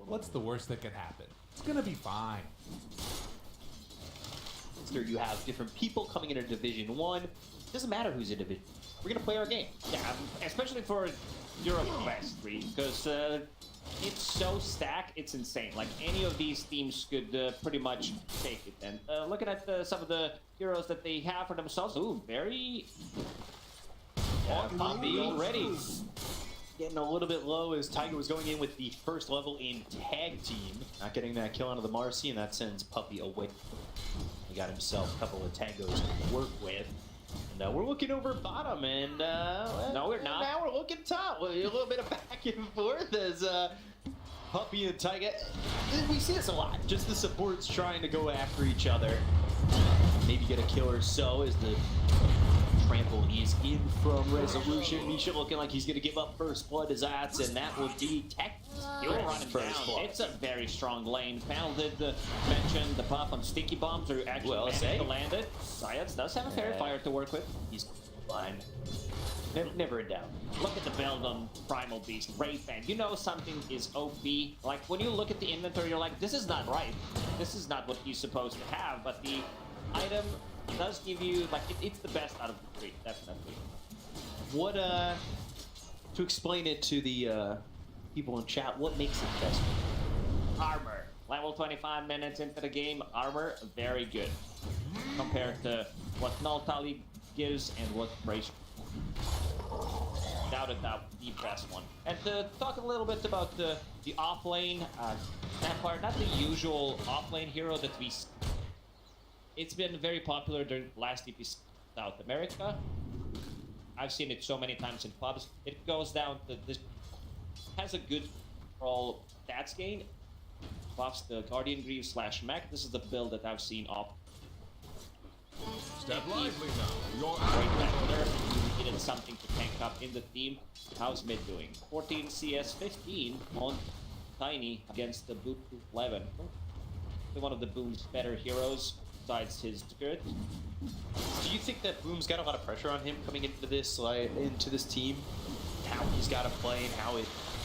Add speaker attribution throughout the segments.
Speaker 1: What's the worst that could happen? It's gonna be fine.
Speaker 2: Here you have different people coming into Division 1. Doesn't matter who's in Division. We're gonna play our game.
Speaker 3: Yeah, especially for Europe West 3, because it's so stacked, it's insane. Like, any of these teams could pretty much take it. And looking at some of the heroes that they have for themselves, ooh, very...
Speaker 2: Yeah, Poppy already getting a little bit low as Tiger was going in with the first level in tag team. Not getting that kill onto the Marcy, and that sends Puppy away. He got himself a couple of tangos to work with. And we're looking over bottom, and
Speaker 3: no, we're not.
Speaker 2: Now we're looking top. A little bit of back and forth as Puppy and Tiger. We see this a lot. Just the supports trying to go after each other. Maybe get a kill or so as the trample is in from Resolution. Misha looking like he's going to give up first blood to Zayats, and that will be tech.
Speaker 3: You're running down. It's a very strong lane. Panel did mention the buff on sticky bombs, or actually managed to land it. Zayats does have a fair fire to work with.
Speaker 2: He's fine. Never in doubt.
Speaker 3: Look at the build on Primal Beast. Ray Fan. You know something is OP. Like, when you look at the inventory, you're like, this is not right. This is not what he's supposed to have. But the item does give you, like, it's the best out of the three, definitely.
Speaker 2: What, to explain it to the people in chat, what makes it best?
Speaker 3: Armor. Level 25 minutes into the game, armor, very good. Compared to what Null Tally gives and what Brace. Without a doubt, the best one. And to talk a little bit about the off-lane, Vampire, not the usual off-lane hero that we... It's been very popular during last EP South America. I've seen it so many times in pubs. It goes down to this, has a good overall stats gain. Buffs the Guardian Greaves slash Mech. This is the build that I've seen off.
Speaker 1: Step lively now. You're
Speaker 3: Great back there. You needed something to tank up in the team. How's mid doing? 14 CS, 15 on Tiny against the Boot 11. One of the Boom's better heroes besides his spirit.
Speaker 2: Do you think that Boom's got a lot of pressure on him coming into this team? How he's got to play and how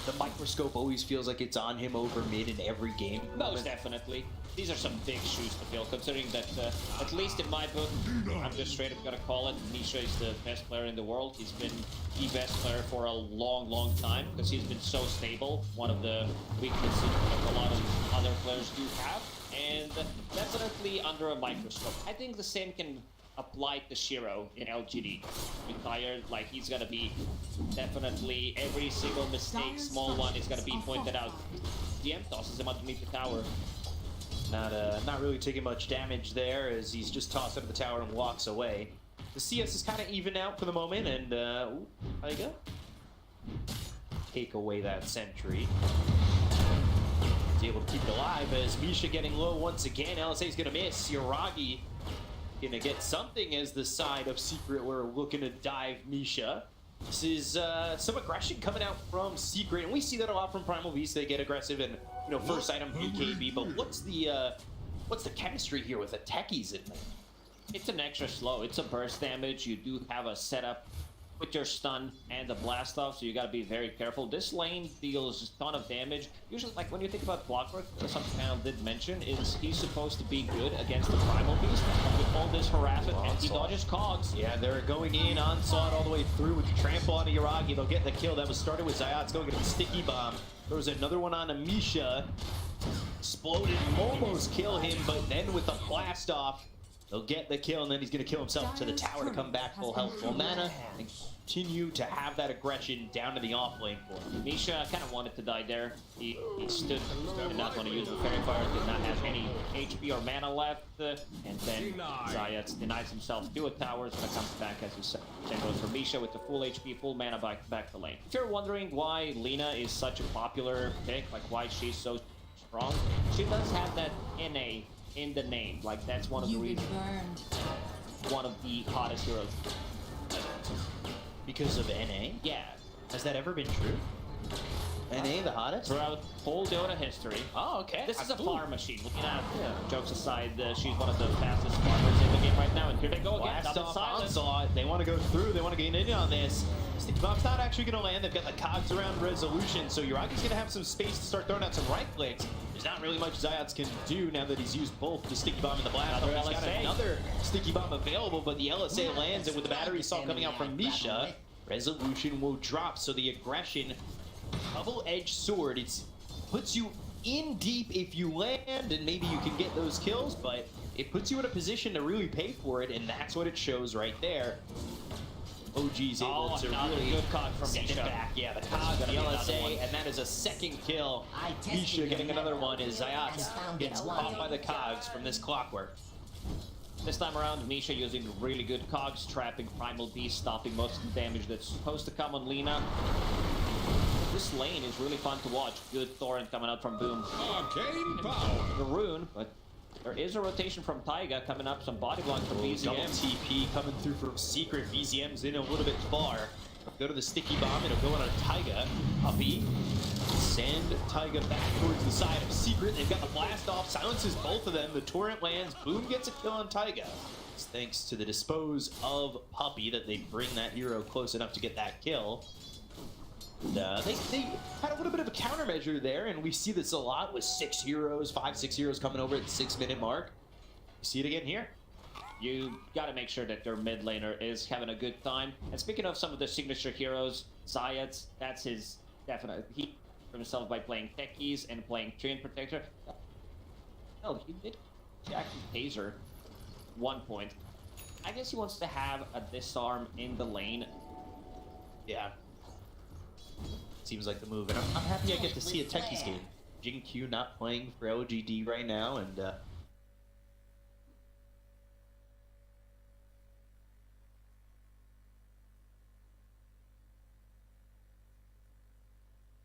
Speaker 2: the microscope always feels like it's on him over mid in every game?
Speaker 3: Most definitely. These are some big shoes to fill, considering that, at least in my book, I'm just straight up gonna call it, Misha is the best player in the world. He's been the best player for a long, long time, because he's been so stable. One of the weaknesses that a lot of other players do have, and definitely under a microscope. I think the same can apply to Shiro in LGD. Retired, like, he's gonna be definitely every single mistake, small one, is gonna be pointed out. DM tosses him underneath the tower.
Speaker 2: Not really taking much damage there as he's just tossed out of the tower and walks away. The CS is kind of even out for the moment, and ooh, Taiga take away that sentry. He's able to keep it alive as Misha getting low once again. LSA's gonna miss. Yuragi gonna get something as the side of Secret were looking to dive Misha. This is some aggression coming out from Secret, and we see that a lot from Primal Beast. They get aggressive and, you know, first item BKB, but what's the chemistry here with the techies in there?
Speaker 3: It's an extra slow. It's a burst damage. You do have a setup with your stun and the blast off, so you gotta be very careful. This lane deals a ton of damage. Usually, like, when you think about Clockwork, something Panel did mention is he's supposed to be good against the Primal Beast with all this harassment, and he dodges cogs.
Speaker 2: Yeah, they're going in, onslaught all the way through with the trample onto Yuragi. They'll get the kill. That was started with Zayats going to the sticky bomb. There was another one on Misha. Exploded, almost kill him, but then with the blast off, they'll get the kill, and then he's going to kill himself to the tower to come back full health, full mana, and continue to have that aggression down to the off lane for him.
Speaker 3: Misha kind of wanted to die there. He stood and not want to use the Fairy Fire, did not have any HP or mana left, and then Zayats denies himself to a tower, so that comes back, as you said. Then goes for Misha with the full HP, full mana back to lane. If you're wondering why Lina is such a popular pick, like why she's so strong, she does have that NA in the name. Like, that's one of the reasons. One of the hottest heroes.
Speaker 2: Because of NA?
Speaker 3: Yeah.
Speaker 2: Has that ever been true? NA, the hottest?
Speaker 3: throughout whole Dota history.
Speaker 2: Oh, okay.
Speaker 3: This is a
Speaker 2: Ooh.
Speaker 3: farm machine. Looking at jokes aside, she's one of the fastest farmers in the game right now. And here they go again.
Speaker 2: Blast
Speaker 3: Double
Speaker 2: off
Speaker 3: silence.
Speaker 2: onslaught. They want to go through. They want to get in on this. Sticky Bomb's not actually going to land. They've got the cogs around resolution, so Uragi's going to have some space to start throwing out some right clicks. There's not really much Zayats can do now that he's used both the Sticky Bomb and the Blast.
Speaker 3: Another
Speaker 2: He's got
Speaker 3: LSA.
Speaker 2: another Sticky Bomb available, but the LSA lands, and with the battery assault coming out from Misha, resolution will drop. So the aggression, double-edged sword, it puts you in deep if you land, and maybe you can get those kills, but it puts you in a position to really pay for it, and that's what it shows right there. OG's able to
Speaker 3: another
Speaker 2: really
Speaker 3: good cog from
Speaker 2: send it
Speaker 3: Misha.
Speaker 2: back. Yeah, the cog, the
Speaker 3: gonna be another one.
Speaker 2: LSA, and that is a second kill. Misha getting another one as Zayat gets caught by the cogs from this clockwork.
Speaker 3: This time around, Misha using really good cogs, trapping Primal Beast, stopping most of the damage that's supposed to come on Lina. This lane is really fun to watch. Good Torrent coming out from Boom.
Speaker 1: Arcane power.
Speaker 3: The rune, but there is a rotation from Taiga coming up, some body block from
Speaker 2: Double
Speaker 3: BZM.
Speaker 2: TP coming through from Secret. VZM's in a little bit far. Go to the Sticky Bomb. It'll go on a Taiga. Puppy. Send Taiga back towards the side of Secret. They've got the blast off. Silences both of them. The Torrent lands. Boom gets a kill on Taiga. It's thanks to the dispose of Puppy that they bring that hero close enough to get that kill. They had a little bit of a countermeasure there, and we see this a lot with 6 heroes, 5-6 heroes coming over at the 6-minute mark. You see it again here.
Speaker 3: You gotta make sure that your mid laner is having a good time. And speaking of some of the signature heroes, Zayat, that's his definite. He for himself by playing techies and playing Chain Protector. No, he did actually taser 1 point. I guess he wants to have a disarm in the lane.
Speaker 2: Yeah. Seems like the move, and I'm happy I get to see a Techies game. Jin Q not playing for LGD right now, and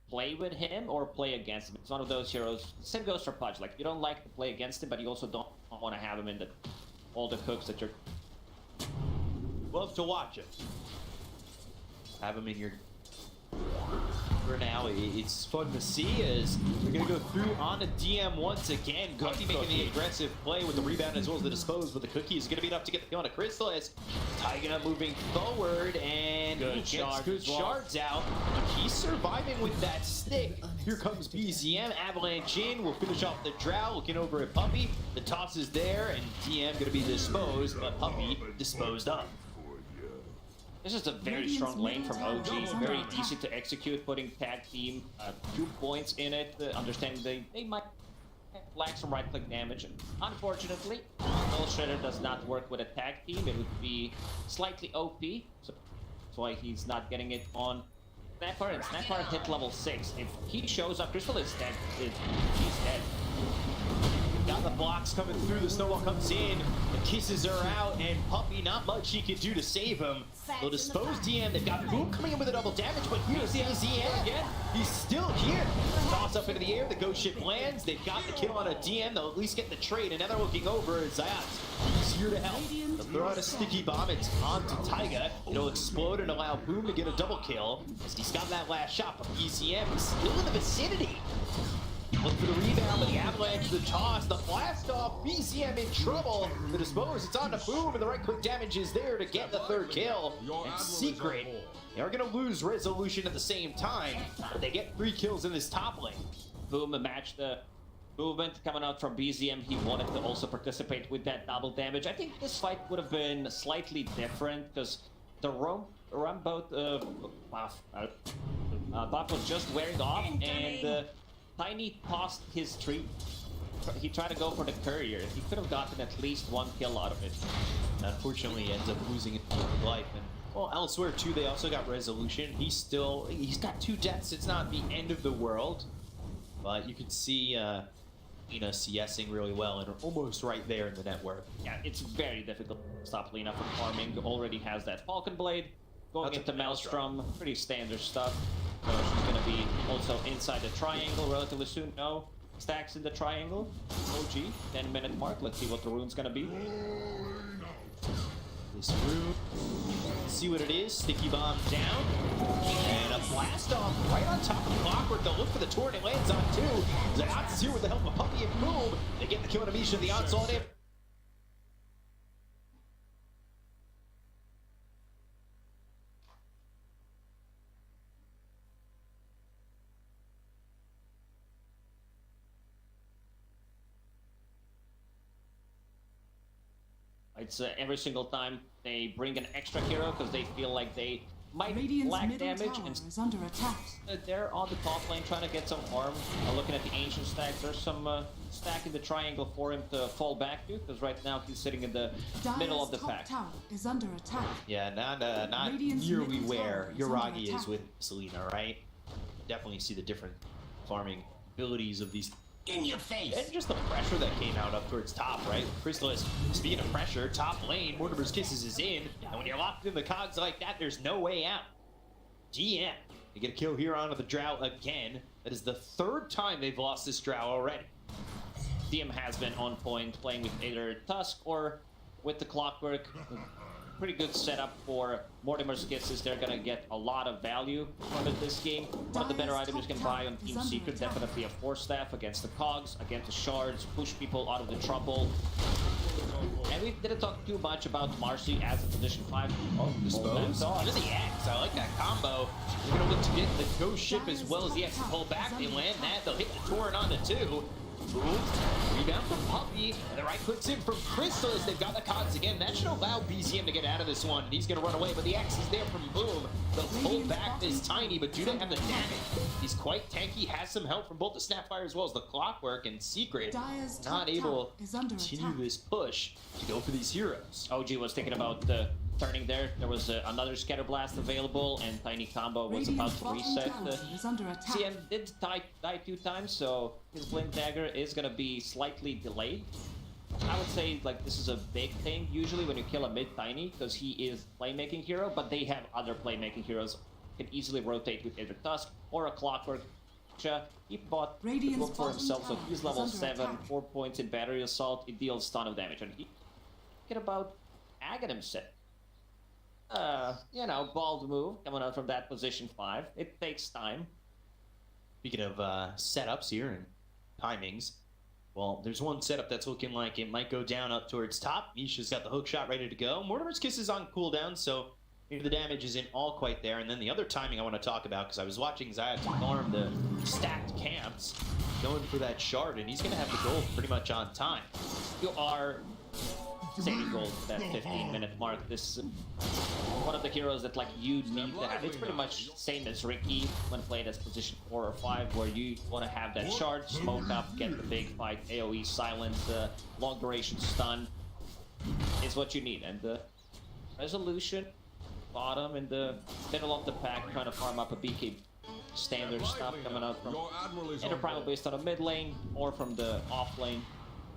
Speaker 3: Play with him or play against him. It's one of those heroes. Same goes for Pudge. Like, you don't like to play against him, but you also don't want to have him in all the hooks that you're...
Speaker 2: love to watch it. Have him in your... For now, it's fun to see as we're going to go through on a DM once again. Cookie making the aggressive play with the rebound as well as the dispose, but the Cookie is going to be enough to get the kill on a Crystal as Taiga moving forward, and
Speaker 3: Good
Speaker 2: he gets
Speaker 3: shard
Speaker 2: good
Speaker 3: as well.
Speaker 2: shards out. He's surviving with that stick. Here comes BZM. Avalanche in. We'll finish off the Drow, looking over at Puppy. The toss is there, and DM going to be disposed, but Puppy disposed of.
Speaker 3: This is a very strong lane from OG. Very easy to execute, putting tag team 2 points in it. Understanding they might lack some right-click damage. Unfortunately, Null Shredder does not work with a tag team. It would be slightly OP, so that's why he's not getting it on Snapper. And Snapper hit level 6. If he shows up, Crystal is dead. He's dead.
Speaker 2: Got the blocks coming through, the snowball comes in, the kisses are out, and Puppy, not much he can do to save him. They'll dispose DM, they've got Boom coming in with a double damage, but here's the ZM again. He's still here. Toss up into the air, the ghost ship lands, they've got the kill on a DM, they'll at least get the trade, and now they're looking over at Zayat. He's here to help. They'll throw out a sticky bomb, it's onto Taiga. It'll explode and allow Boom to get a double kill, as he's got that last shot, but BCM is still in the vicinity. Look for the rebound, but the avalanche, the toss, the blast off, BCM in trouble. The dispose, it's on to Boom, and the right click damage is there to get the third kill. And Secret, they are going to lose resolution at the same time, but they get 3 kills in this top lane.
Speaker 3: Boom matched the movement coming out from BZM. He wanted to also participate with that double damage. I think this fight would have been slightly different because the Rumboat buff was just wearing off, and Tiny tossed his tree. He tried to go for the courier. He could have gotten at least 1 kill out of it.
Speaker 2: Unfortunately, he ends up losing it in life. And well, elsewhere too, they also got resolution. He's got 2 deaths. It's not the end of the world, but you can see Lina CSing really well and almost right there in the network.
Speaker 3: Yeah, it's very difficult to stop Lina from farming. Already has that Falcon Blade. Going into Maelstrom, pretty standard stuff. So she's going to be also inside the triangle relatively soon. No stacks in the triangle. OG, 10-minute mark. Let's see what the rune's going to be.
Speaker 2: this room. See what it is. Sticky bomb down. And a blast off right on top of Clockwork. They'll look for the turret. It lands on two. Zayats is here with the help of Puppy and Boom. They get the kill on Amisha. The onslaught in.
Speaker 3: It's every single time they bring an extra hero because they feel like they might
Speaker 4: Radiant's
Speaker 3: lack
Speaker 4: middle
Speaker 3: damage,
Speaker 4: tower
Speaker 3: and
Speaker 4: is under attack.
Speaker 3: they're on the top lane trying to get some harm. Looking at the ancient stack, there's some stack in the triangle for him to fall back to, because right now he's sitting in the middle of the
Speaker 4: Top
Speaker 3: pack.
Speaker 4: tower is under attack.
Speaker 2: Yeah, not
Speaker 4: Radiant's
Speaker 2: nearly
Speaker 4: middle
Speaker 2: where
Speaker 4: tower is under
Speaker 2: Uragi is
Speaker 4: attack.
Speaker 2: with Selena, right? Definitely see the different farming abilities of these.
Speaker 5: In your face.
Speaker 2: And just the pressure that came out up towards top, right? Crystallis, speaking of pressure, top lane, Mortimer's Kisses is in. And when you're locked in the cogs like that, there's no way out. GM, they get a kill here onto the Drow again. That is the third time they've lost this Drow already.
Speaker 3: DM has been on point, playing with either Tusk or with the Clockwork. Pretty good setup for Mortimer's Kisses. They're gonna get a lot of value from it this game. One of the better items you can buy on Team Secret, definitely a Force Staff against the Cogs, against the Shards, push people out of the trouble. And we didn't talk too much about Marcy as a position 5.
Speaker 2: Oh, dispose onto the X. I like that combo. They're gonna look to get the Ghost Ship as well as the X to pull back. They land that. They'll hit the Torrent onto 2. Boom. Rebound from Puppy. And the right clicks in from Crystal as they've got the cogs again. That should allow BZM to get out of this one. And he's going to run away, but the X is there from Boom. They'll pull back this Tiny, but Judah have the damage. He's quite tanky, has some help from both the Snapfire as well as the Clockwork, and Secret
Speaker 4: Dire's top
Speaker 2: not able
Speaker 4: tower is under
Speaker 2: to continue
Speaker 4: attack.
Speaker 2: this push to go for these heroes.
Speaker 3: OG was thinking about turning there. There was another Scatter Blast available, and Tiny Combo was about
Speaker 4: Radiant's
Speaker 3: to
Speaker 4: bottom
Speaker 3: reset.
Speaker 4: tower is under attack.
Speaker 3: CM did die 2 times, so his Blink Dagger is gonna be slightly delayed. I would say like this is a big thing usually when you kill a mid Tiny, because he is playmaking hero, but they have other playmaking heroes. Can easily rotate with either Tusk or a Clockwork. He bought the
Speaker 4: Radiant's
Speaker 3: book for
Speaker 4: bottom
Speaker 3: himself, so
Speaker 4: tower
Speaker 3: he's
Speaker 4: is
Speaker 3: level
Speaker 4: under
Speaker 3: 7,
Speaker 4: attack.
Speaker 3: 4 points in Battery Assault. It deals ton of damage, and he thinking about Aghanim set. You know, bald move coming out from that position 5. It takes time.
Speaker 2: Speaking of setups here and timings, well, there's one setup that's looking like it might go down up towards top. Nisha's got the hook shot ready to go. Mortimer's Kiss is on cooldown, so maybe the damage isn't all quite there. And then the other timing I want to talk about, because I was watching Zayat farm the stacked camps, going for that shard, and he's going to have the gold pretty much on time.
Speaker 3: You are saving gold for that 15-minute mark. This is one of the heroes that like you need to have. It's pretty much same as Ricky when played as position 4 or 5, where you want to have that shard, smoke up, get the big fight, AoE silence, long duration stun is what you need. And the resolution, bottom in the middle of the pack, trying to farm up a BK. Standard stuff coming out from either primal based on a mid lane or from the off lane.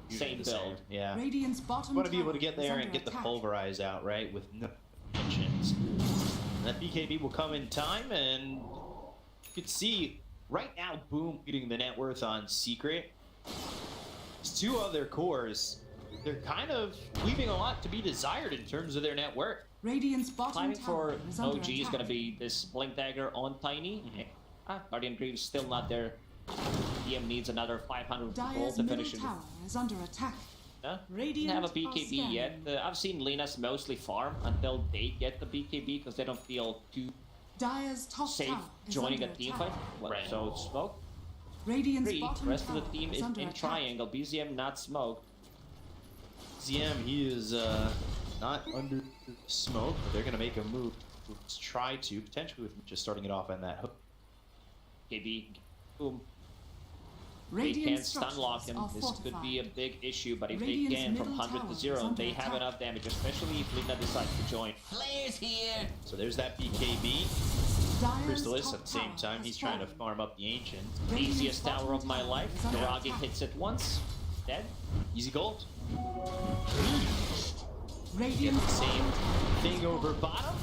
Speaker 3: Same build.
Speaker 2: Yeah.
Speaker 4: Radiant's bottom
Speaker 2: Want to be able to
Speaker 4: tower
Speaker 2: get
Speaker 4: is
Speaker 2: there
Speaker 4: under
Speaker 2: and get the
Speaker 4: attack.
Speaker 2: pulverize out, right, with no mentions. And that BKB will come in time, and you can see right now, Boom getting the net worth on Secret. There's 2 other cores. They're kind of leaving a lot to be desired in terms of their net worth.
Speaker 4: Radiant's bottom
Speaker 3: Timing
Speaker 4: tower
Speaker 3: for
Speaker 4: is under
Speaker 3: OG is
Speaker 4: attack.
Speaker 3: going to be this Blink Dagger on Tiny. Guardian Greaves still not there. DM needs another 500 gold
Speaker 4: Dire's
Speaker 3: to
Speaker 4: middle
Speaker 3: finish it.
Speaker 4: tower is under attack.
Speaker 3: Didn't
Speaker 4: Radiant
Speaker 3: have a
Speaker 4: are
Speaker 3: BKB yet.
Speaker 4: scanning.
Speaker 3: I've seen Linas mostly farm until they get the BKB because they don't feel too
Speaker 4: Dire's top
Speaker 3: safe
Speaker 4: tower is
Speaker 3: joining a
Speaker 4: under
Speaker 3: team
Speaker 4: attack.
Speaker 3: fight. Well,
Speaker 2: Right.
Speaker 3: So smoke.
Speaker 4: Radiant's
Speaker 3: 3.
Speaker 4: bottom
Speaker 3: Rest of
Speaker 4: tower
Speaker 3: the team is
Speaker 4: under
Speaker 3: in
Speaker 4: attack.
Speaker 3: triangle. BZM not smoked.
Speaker 2: ZM, he is not under smoke, but they're going to make a move. Let's try to, potentially with just starting it off on that hook.
Speaker 3: KB. Boom. They
Speaker 4: Radiant
Speaker 3: can stun lock him.
Speaker 4: structures are
Speaker 3: This could be a
Speaker 4: fortified.
Speaker 3: big issue, but if
Speaker 4: Radiant's
Speaker 3: they can from
Speaker 4: middle
Speaker 3: 100
Speaker 4: tower
Speaker 3: to
Speaker 4: is
Speaker 3: 0,
Speaker 4: under
Speaker 3: they have
Speaker 4: attack.
Speaker 3: enough damage, especially if Lina decides to join.
Speaker 5: Players here.
Speaker 2: So there's that BKB.
Speaker 4: Dire's
Speaker 2: Crystallis
Speaker 4: top
Speaker 2: at the same
Speaker 4: tower
Speaker 2: time,
Speaker 4: has
Speaker 2: he's trying to
Speaker 4: fallen.
Speaker 2: farm up the Ancient.
Speaker 4: Radiant's
Speaker 3: Easiest tower
Speaker 4: bottom
Speaker 3: of my
Speaker 4: tower
Speaker 3: life.
Speaker 4: is under
Speaker 3: Naragi
Speaker 4: attack.
Speaker 3: hits it once. Dead.
Speaker 2: Easy gold.
Speaker 4: Radiant's
Speaker 2: Same
Speaker 4: bottom tower is
Speaker 2: thing over
Speaker 4: fallen.
Speaker 2: bottom.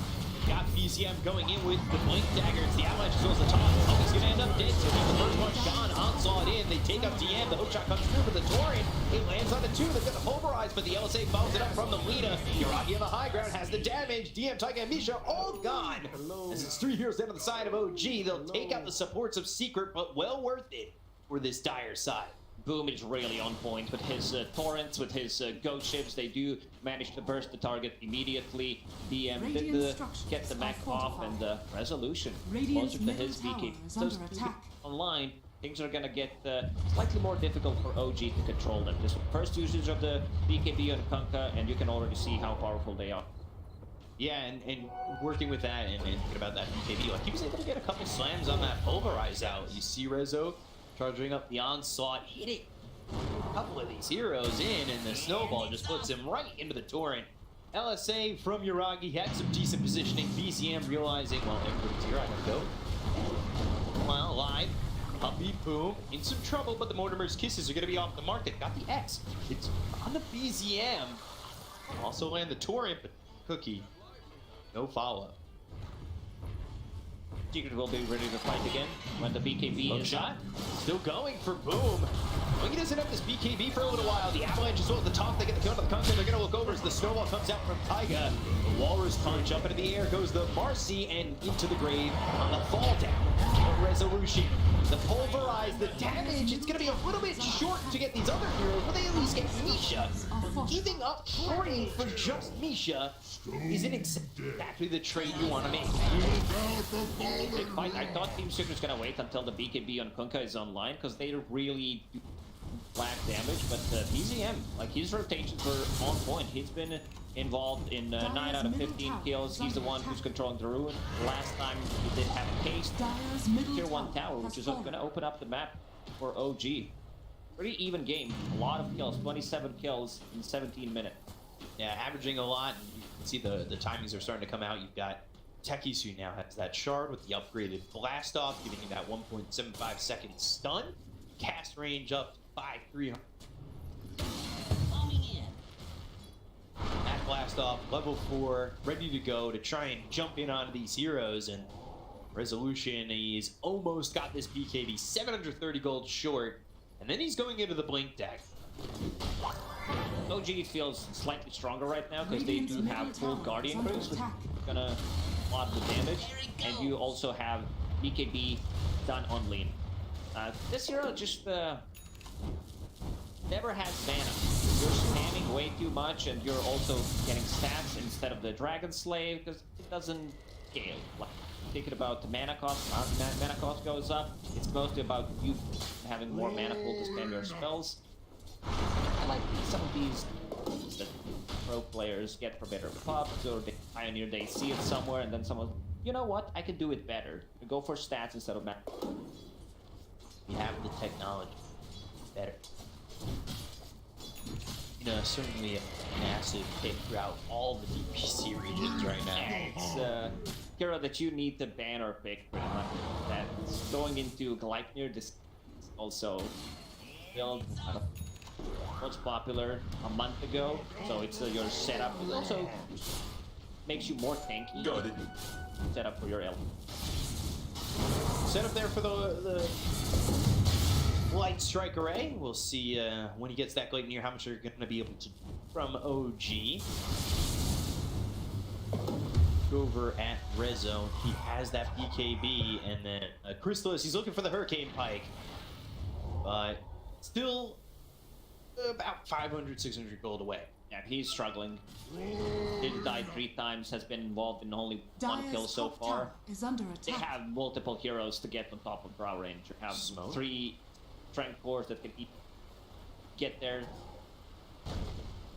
Speaker 2: got BZM going in with the Blink Dagger. It's the Avalanche as well as the top. Oh, he's going to end up dead, so he's the first one gone. Onslaught in, they take up DM. The hook shot comes through with the Torrent. It lands on the 2. They've got the pulverize, but the LSA follows it up from the Lina. Yuragi on the high ground has the damage. DM, Taiga, and Misha all gone. As it's 3 heroes down on the side of OG, they'll take out the supports of Secret, but well worth it for this dire side.
Speaker 3: Boom is really on point with his torrents, with his ghost ships. They do manage to burst the target immediately. DM did get the mech off, and resolution closer to his BK. Those online, things are gonna get slightly more difficult for OG to control them. This first usage of the BKB on Kunkka, and you can already see how powerful they are.
Speaker 2: Yeah, and working with that and thinking about that BKB, like he was able to get a couple slams on that pulverize out. You see Rezo charging up the onslaught, hitting a couple of these heroes in, and the snowball just puts him right into the torrent. LSA from Yuragi had some decent positioning. BZM realizing, well, everybody's here, I gotta go. Well, live, Puppy Boom in some trouble, but the Mortimer's Kisses are gonna be off the market. Got the X. It's on the BZM. Also land the torrent, but Cookie, no follow-up.
Speaker 3: Secret will be ready to fight again when the BKB is
Speaker 2: shot. Still going for Boom. Well, he doesn't have this BKB for a little while. The Avalanche as well at the top. They get the kill to the Kunkka. They're going to look over as the snowball comes out from Taiga. The Walrus punch up into the air goes the Marcy and into the grave on the fall down. The resolution, the pulverize, the damage. It's going to be a little bit short to get these other heroes, but they at least get Misha. Giving up 40 for just Misha isn't exactly the trade you want to make.
Speaker 3: Big fight. I thought Team Secret's gonna wait until the BKB on Kunkka is online because they really do lack damage, but BZM, like his rotations were on point. He's been involved in 9 out of 15 kills. He's the one who's controlling the Ruin. Last time he did have a case tier 1 tower, which is gonna open up the map for OG. Pretty even game. A lot of kills, 27 kills in 17 minutes.
Speaker 2: Yeah, averaging a lot. You can see the timings are starting to come out. You've got Techies, who now has that shard with the upgraded blast off, giving you that 1.75 second stun. Cast range up to 5,300. That blast off, level 4, ready to go to try and jump in onto these heroes. And resolution, he's almost got this BKB, 730 gold short. And then he's going into the Blink Deck.
Speaker 3: OG feels slightly stronger right now because they do have full Guardian crews, which is gonna a lot of the damage, and you also have BKB done on lean. This hero just never has mana. You're spamming way too much, and you're also getting stats instead of the Dragon Slave because it doesn't scale. Like, thinking about the mana cost, mana cost goes up. It's mostly about you having more mana pool to spam your spells. I like some of these that pro players get for better pubs, or they pioneer, they see it somewhere, and then someone, you know what, I can do it better. You go for stats instead of mana.
Speaker 2: We have the technology. Better. You know, certainly a massive pick throughout all the DPC regions right now.
Speaker 3: It's a hero that you need to ban or pick pretty much. That's going into Gleipnir. This is also build was popular a month ago, so it's your setup. It also makes you more tanky.
Speaker 1: Got it.
Speaker 3: Setup for your L.
Speaker 2: Setup there for the Light Strike Array. We'll see when he gets that Gleipnir how much you're going to be able to do from OG. Over at Rezo, he has that BKB, and then Chrysalis, he's looking for the Hurricane Pike, but still about 500, 600 gold away.
Speaker 3: Yeah, he's struggling. Did die 3 times, has been involved in only 1 kill so far.
Speaker 4: Is under
Speaker 3: They
Speaker 4: attack.
Speaker 3: have multiple heroes to get on top of Brow Range. You have
Speaker 2: Smoke.
Speaker 3: 3 strength 4s that can get there.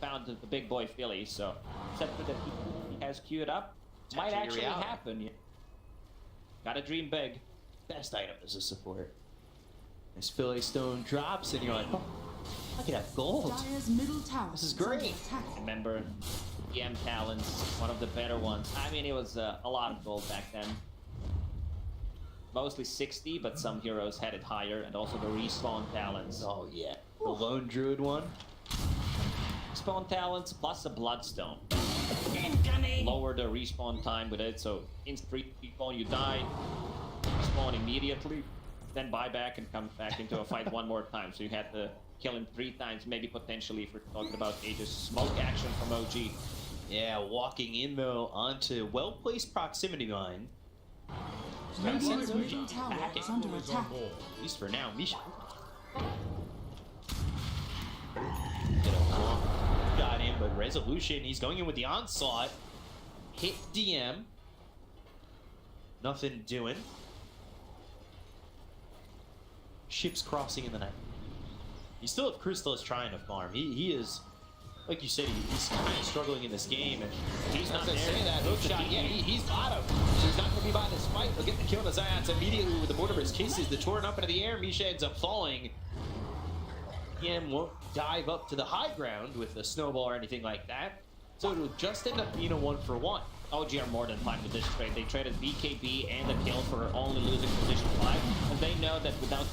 Speaker 3: Found the big boy Philly, so except for that he has queued up. Might actually happen. Yeah. Gotta dream big.
Speaker 2: Best item as a support. This Philly Stone drops, and you're like, oh, I could have gold.
Speaker 4: Dire's middle tower.
Speaker 2: This is great.
Speaker 4: under attack.
Speaker 3: Remember, EM Talons, one of the better ones. I mean, it was a lot of gold back then. Mostly 60, but some heroes had it higher, and also the respawn talents.
Speaker 2: Oh yeah, the Lone Druid one.
Speaker 3: Respawn talents plus a Bloodstone.
Speaker 5: Incoming.
Speaker 3: lower the respawn time with it, so instant respawn, you die, spawn immediately, then buy back and come back into a fight one more time. So you had to kill him 3 times, maybe potentially, if we're talking about Aegis. Smoke action from OG.
Speaker 2: Yeah, walking in though onto well-placed proximity mine.
Speaker 4: Radiant's middle tower is under
Speaker 1: Is
Speaker 4: attack.
Speaker 1: on board.
Speaker 2: At least for now, Misha. Get a long shot in, but resolution. He's going in with the onslaught. Hit DM. Nothing doing. Ships crossing in the night. You still have Crystallis trying to farm. He is, like you said, he's kind of struggling in this game, and he's not there.
Speaker 1: Say that hook shot, yeah, he's bottom. So he's not going to be by this fight. He'll get the kill on the Ziots immediately with the Mortimer's Kisses. The torn up into the air. Misha ends up falling.
Speaker 2: DM won't dive up to the high ground with a snowball or anything like that. So it'll just end up being a 1-for-1.
Speaker 3: OG are more than fine with this trade. They traded BKB and the kill for only losing position 5, and they know that without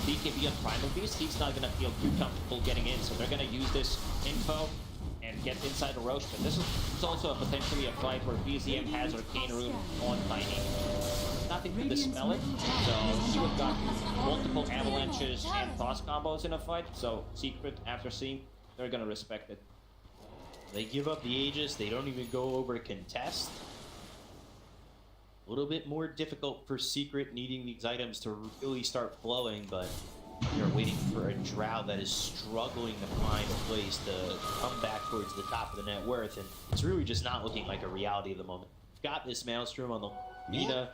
Speaker 3: BKB on Primal Beast, he's not going to feel too comfortable getting in, so they're going to use this info and get inside the Roche. But this is also potentially a fight where BZM has Arcane Rune on Tiny. Nothing to dispel it, so he would got multiple avalanches and toss combos in a fight, so Secret, after seeing, they're going to respect it.
Speaker 2: They give up the Aegis. They don't even go over to contest. A little bit more difficult for Secret, needing these items to really start flowing, but we are waiting for a Drow that is struggling to find a place to come back towards the top of the net worth, and it's really just not looking like a reality at the moment. Got this Maelstrom on the Nina,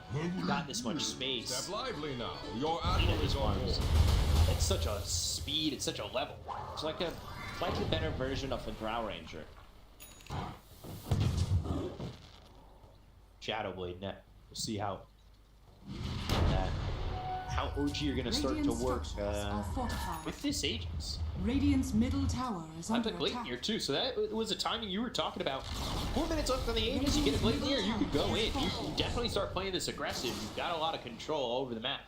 Speaker 2: got this much space.
Speaker 1: Step lively now. Your
Speaker 2: Nina
Speaker 1: admiral is on
Speaker 2: responds.
Speaker 1: board.
Speaker 2: It's such a speed, it's such a level.
Speaker 3: It's like a slightly better version of a Drow Ranger.
Speaker 2: Shadowblade net. We'll see how OG are gonna start to
Speaker 4: Radiant
Speaker 2: work
Speaker 4: structures are fortified.
Speaker 2: with this Aegis.
Speaker 4: Radiant's middle tower is
Speaker 2: I'm
Speaker 4: under
Speaker 2: the Glaive
Speaker 4: attack.
Speaker 2: here too, so that was the timing you were talking about. 4 minutes left on the Aegis, you get a Glaive here, you could go in. You can definitely start playing this aggressive. You've got a lot of control over the map.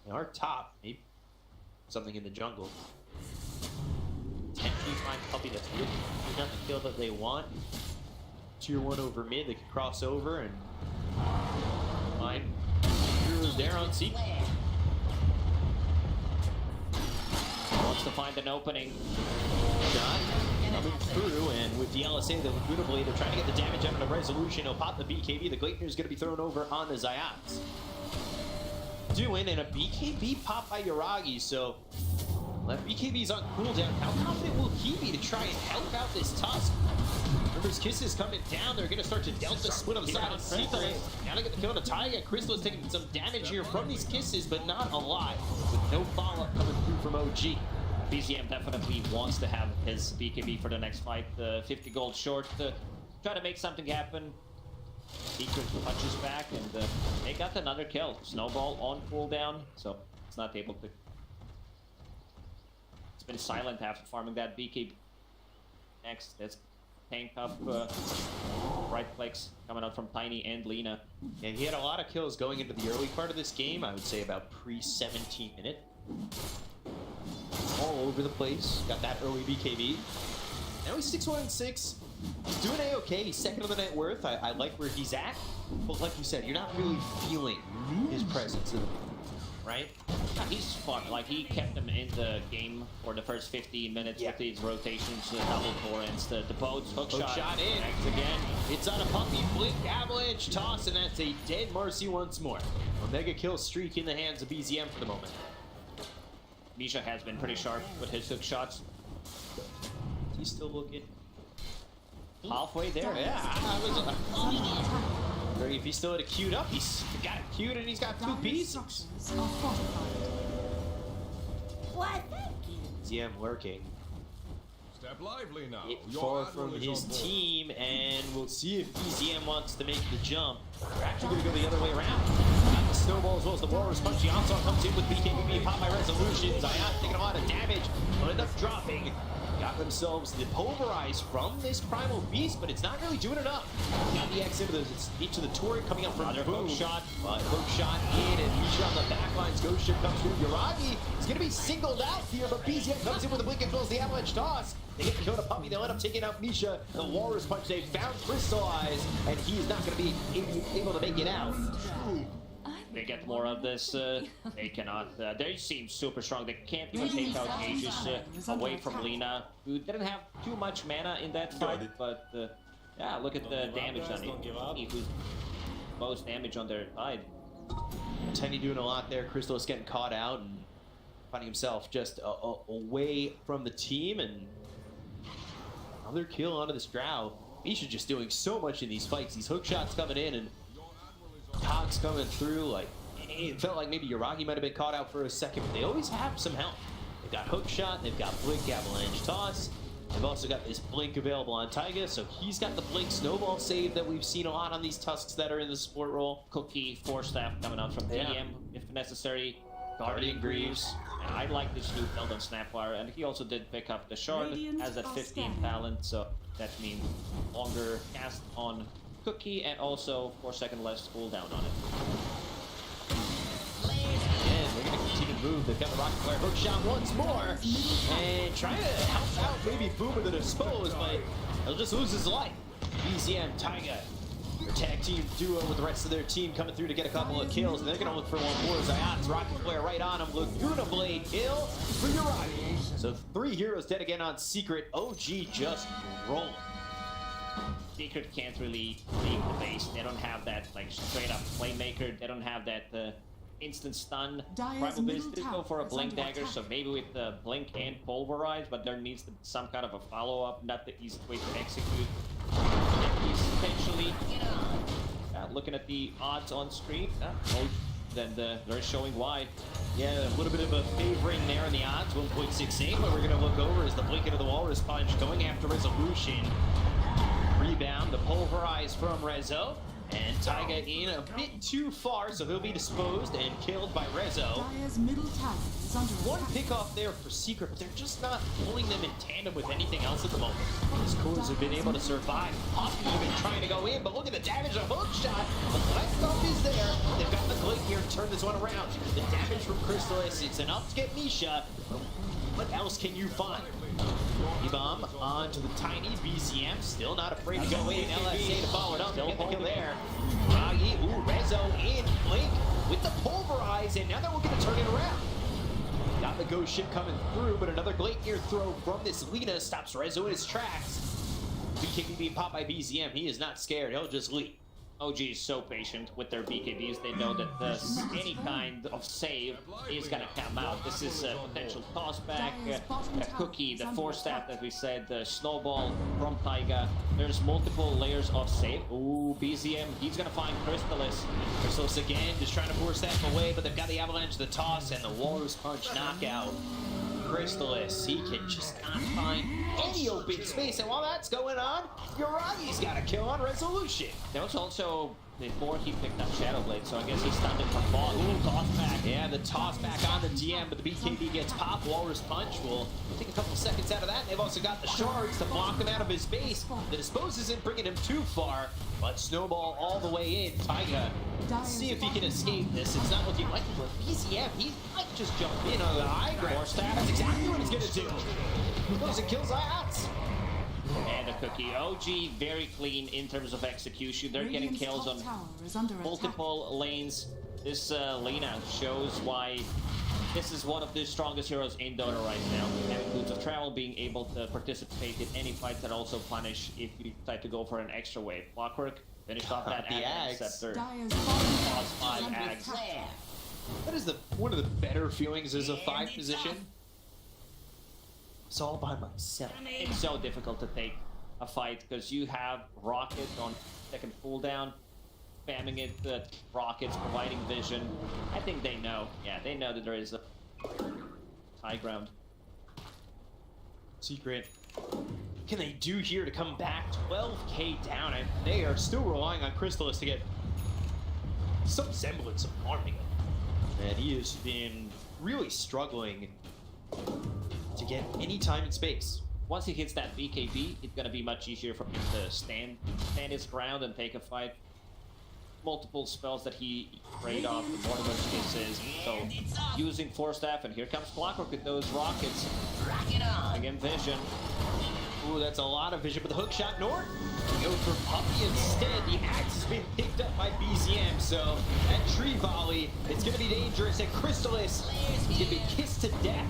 Speaker 2: And our top, maybe something in the jungle. Potentially find Puppy that's good. Not the kill that they want. Tier 1 over mid, they can cross over and find heroes there on Secret.
Speaker 3: Wants to find an opening.
Speaker 2: Shot coming through, and with the LSA, the Laguna Blade, they're trying to get the damage out of the resolution. He'll pop the BKB. The Gleipnir is going to be thrown over on the Ziots. Doing, and a BKB pop by Yuragi, so that BKB's on cooldown. How confident will he be to try and help out this Tusk? River's Kisses coming down. They're going to start to Delta split on the side of Secret. Now they get the kill on the Taiga. Crystal is taking some damage here from these Kisses, but not a lot. With no follow-up coming through from OG.
Speaker 3: BZM definitely wants to have his BKB for the next fight. 50 gold short to try to make something happen. Secret punches back, and they got another kill. Snowball on cooldown, so it's not able to. It's been silent after farming that BKB. Next, there's tank up right clicks coming out from Tiny and Lena.
Speaker 2: And he had a lot of kills going into the early part of this game. I would say about pre-17 minute. All over the place. Got that early BKB. Now he's 6-1-6. He's doing A-okay. He's second on the net worth. I like where he's at. But like you said, you're not really feeling his presence, right?
Speaker 3: Yeah, he's fun. Like, he kept them in the game for the first 15 minutes with these rotations, the double torrents, the boats, hook shot
Speaker 2: in.
Speaker 3: Next again.
Speaker 2: It's on a Puppy, blink, avalanche, toss, and that's a dead Marcy once more. Omega kill streak in the hands of BZM for the moment.
Speaker 3: Misha has been pretty sharp with his hook shots.
Speaker 2: He's still looking.
Speaker 3: Halfway there.
Speaker 2: Yeah, if he still had it queued up, he's got it queued and he's got 2
Speaker 4: Dire
Speaker 2: pieces.
Speaker 4: structures are fortified.
Speaker 5: Why, thank you.
Speaker 2: BZM lurking.
Speaker 1: Step lively now.
Speaker 2: It
Speaker 1: Your
Speaker 2: far
Speaker 1: admiral
Speaker 2: from
Speaker 1: is
Speaker 2: his
Speaker 1: on board.
Speaker 2: team, and we'll see if BZM wants to make the jump. They're actually going to go the other way around. Got the Snowball as well as the Walrus Punch. Janssen comes in with BKB pop by Resolution. Zion taking a lot of damage. Will end up dropping. Got themselves the Pulverize from this Primal Beast, but it's not really doing enough. Got the X into the turret coming up from
Speaker 3: Another
Speaker 2: Boom.
Speaker 3: hook shot.
Speaker 2: Hook shot in, and Misha on the back lines. Ghost Ship comes through. Yuragi is going to be singled out here, but BZM comes in with a blink as well as the Avalanche Toss. They get the kill to Puppy. They'll end up taking out Misha. The Walrus Punch. They found Crystallize, and he's not going to be able to make it out.
Speaker 3: They get more of this. They cannot. They seem super strong. They can't even take out Aegis away from Lina, who didn't have too much mana in that fight. But yeah, look at the damage on it. Who's most damage on their side.
Speaker 2: Tiny doing a lot there. Crystal is getting caught out and finding himself just away from the team. And another kill onto this Drow. Misha just doing so much in these fights. These hook shots coming in and Cogs coming through. Like, it felt like maybe Yuragi might have been caught out for a second, but they always have some help. They've got hook shot, they've got blink, avalanche toss. They've also got this blink available on Taiga, so he's got the blink snowball save that we've seen a lot on these Tusks that are in the support role.
Speaker 3: Cookie, Force Staff coming out from DM if necessary. Guardian Greaves. And I like this new build on Snapwire, and he also did pick up the Shard, has that 15 talent, so that means longer cast on Cookie and also 4 second less cooldown on it.
Speaker 2: And we're going to continue to move. They've got the Rocket Flare hook shot once more. And trying to help out maybe Boom with the dispose, but he'll just lose his life. BZM, Taiga, their tag team duo with the rest of their team coming through to get a couple of kills. And they're going to look for one more. Zion's Rocket Flare right on him. Laguna Blade kill for Yuragi. So 3 heroes dead again on Secret. OG just rolling.
Speaker 3: Secret can't really leave the base. They don't have that like straight up playmaker. They don't have that instant stun. Primal Beast did go for a blink dagger, so maybe with the blink and pulverize, but there needs to be some kind of a follow up, not the easy way to execute. He's potentially looking at the odds on screen. Then they're showing why.
Speaker 2: Yeah, a little bit of a favoring there in the odds, 1.68. What we're going to look over is the blink into the Walrus Punch going after Resolution. Rebound, the Pulverize from Rezo, and Taiga in a bit too far, so he'll be disposed and killed by Rezo. One pick off there for Secret, but they're just not pulling them in tandem with anything else at the moment. These cores have been able to survive. Hoppy even trying to go in, but look at the damage of hook shot. The left stuff is there. They've got the Glade here to turn this one around. The damage from Crystallis, it's enough to get Misha. What else can you find? E-bomb onto the tiny BZM, still not afraid to go in. LSA to follow it up, get the kill there. Ragi, Rezo in, Blink with the Pulverize, and now they're looking to turn it around. Got the Ghost Ship coming through, but another Glacier throw from this Lina stops Rezo in his tracks. BKB being popped by BZM, he is not scared, he'll just leap.
Speaker 3: OG is so patient with their BKBs. They know that any kind of save is gonna come out. This is a potential tossback, a Cookie, the Force Staff that we said, the Snowball from Taiga. There's multiple layers of save. Ooh, BZM, he's gonna find Crystallis.
Speaker 2: Crystallis again, just trying to force that away, but they've got the Avalanche, the Toss, and the Walrus Punch knockout. Crystallis, he can just not find any open space, and while that's going on, Yuragi's got a kill on Resolution.
Speaker 3: There was also, before he picked up Shadow Blade, so I guess he stunned it from fall. Ooh, toss back.
Speaker 2: Yeah, the toss back on the DM, but the BKB gets popped. Walrus Punch will take a couple seconds out of that. They've also got the shards to block him out of his base. The dispose isn't bringing him too far, but Snowball all the way in. Taiga, see if he can escape this. It's not looking like it, but BZM, he might just jump in on the high ground. That's exactly what he's going to do. He goes and kills Ayats.
Speaker 3: And a Cookie. OG very clean in terms of execution. They're getting kills on multiple lanes. This Lina shows why this is one of the strongest heroes in Dota right now. Having Boots of Travel, being able to participate in any fights that also punish if you decide to go for an extra wave. Clockwork finished off that Ag Scepter. Plus 5 Ags.
Speaker 2: That is one of the better feelings as a 5 position. It's all by myself.
Speaker 3: It's so difficult to take a fight because you have Rocket on second cooldown, spamming it, Rockets providing vision. I think they know. Yeah, they know that there is a high ground.
Speaker 2: Secret. What can they do here to come back 12k down? And they are still relying on Crystallis to get some semblance of farming him. And he has been really struggling to get any time and space.
Speaker 3: Once he hits that BKB, it's gonna be much easier for him to stand his ground and take a fight. Multiple spells that he prayed off, the Mortimer's Kisses, so using Force Staff, and here comes Clockwork with those rockets.
Speaker 5: Rock it on.
Speaker 3: Again, Vision.
Speaker 2: Ooh, that's a lot of vision, but the hook shot, Nord goes for Puppy instead. The axe has been picked up by BZM, so that tree volley, it's gonna be dangerous, and Crystallis is gonna be kissed to death.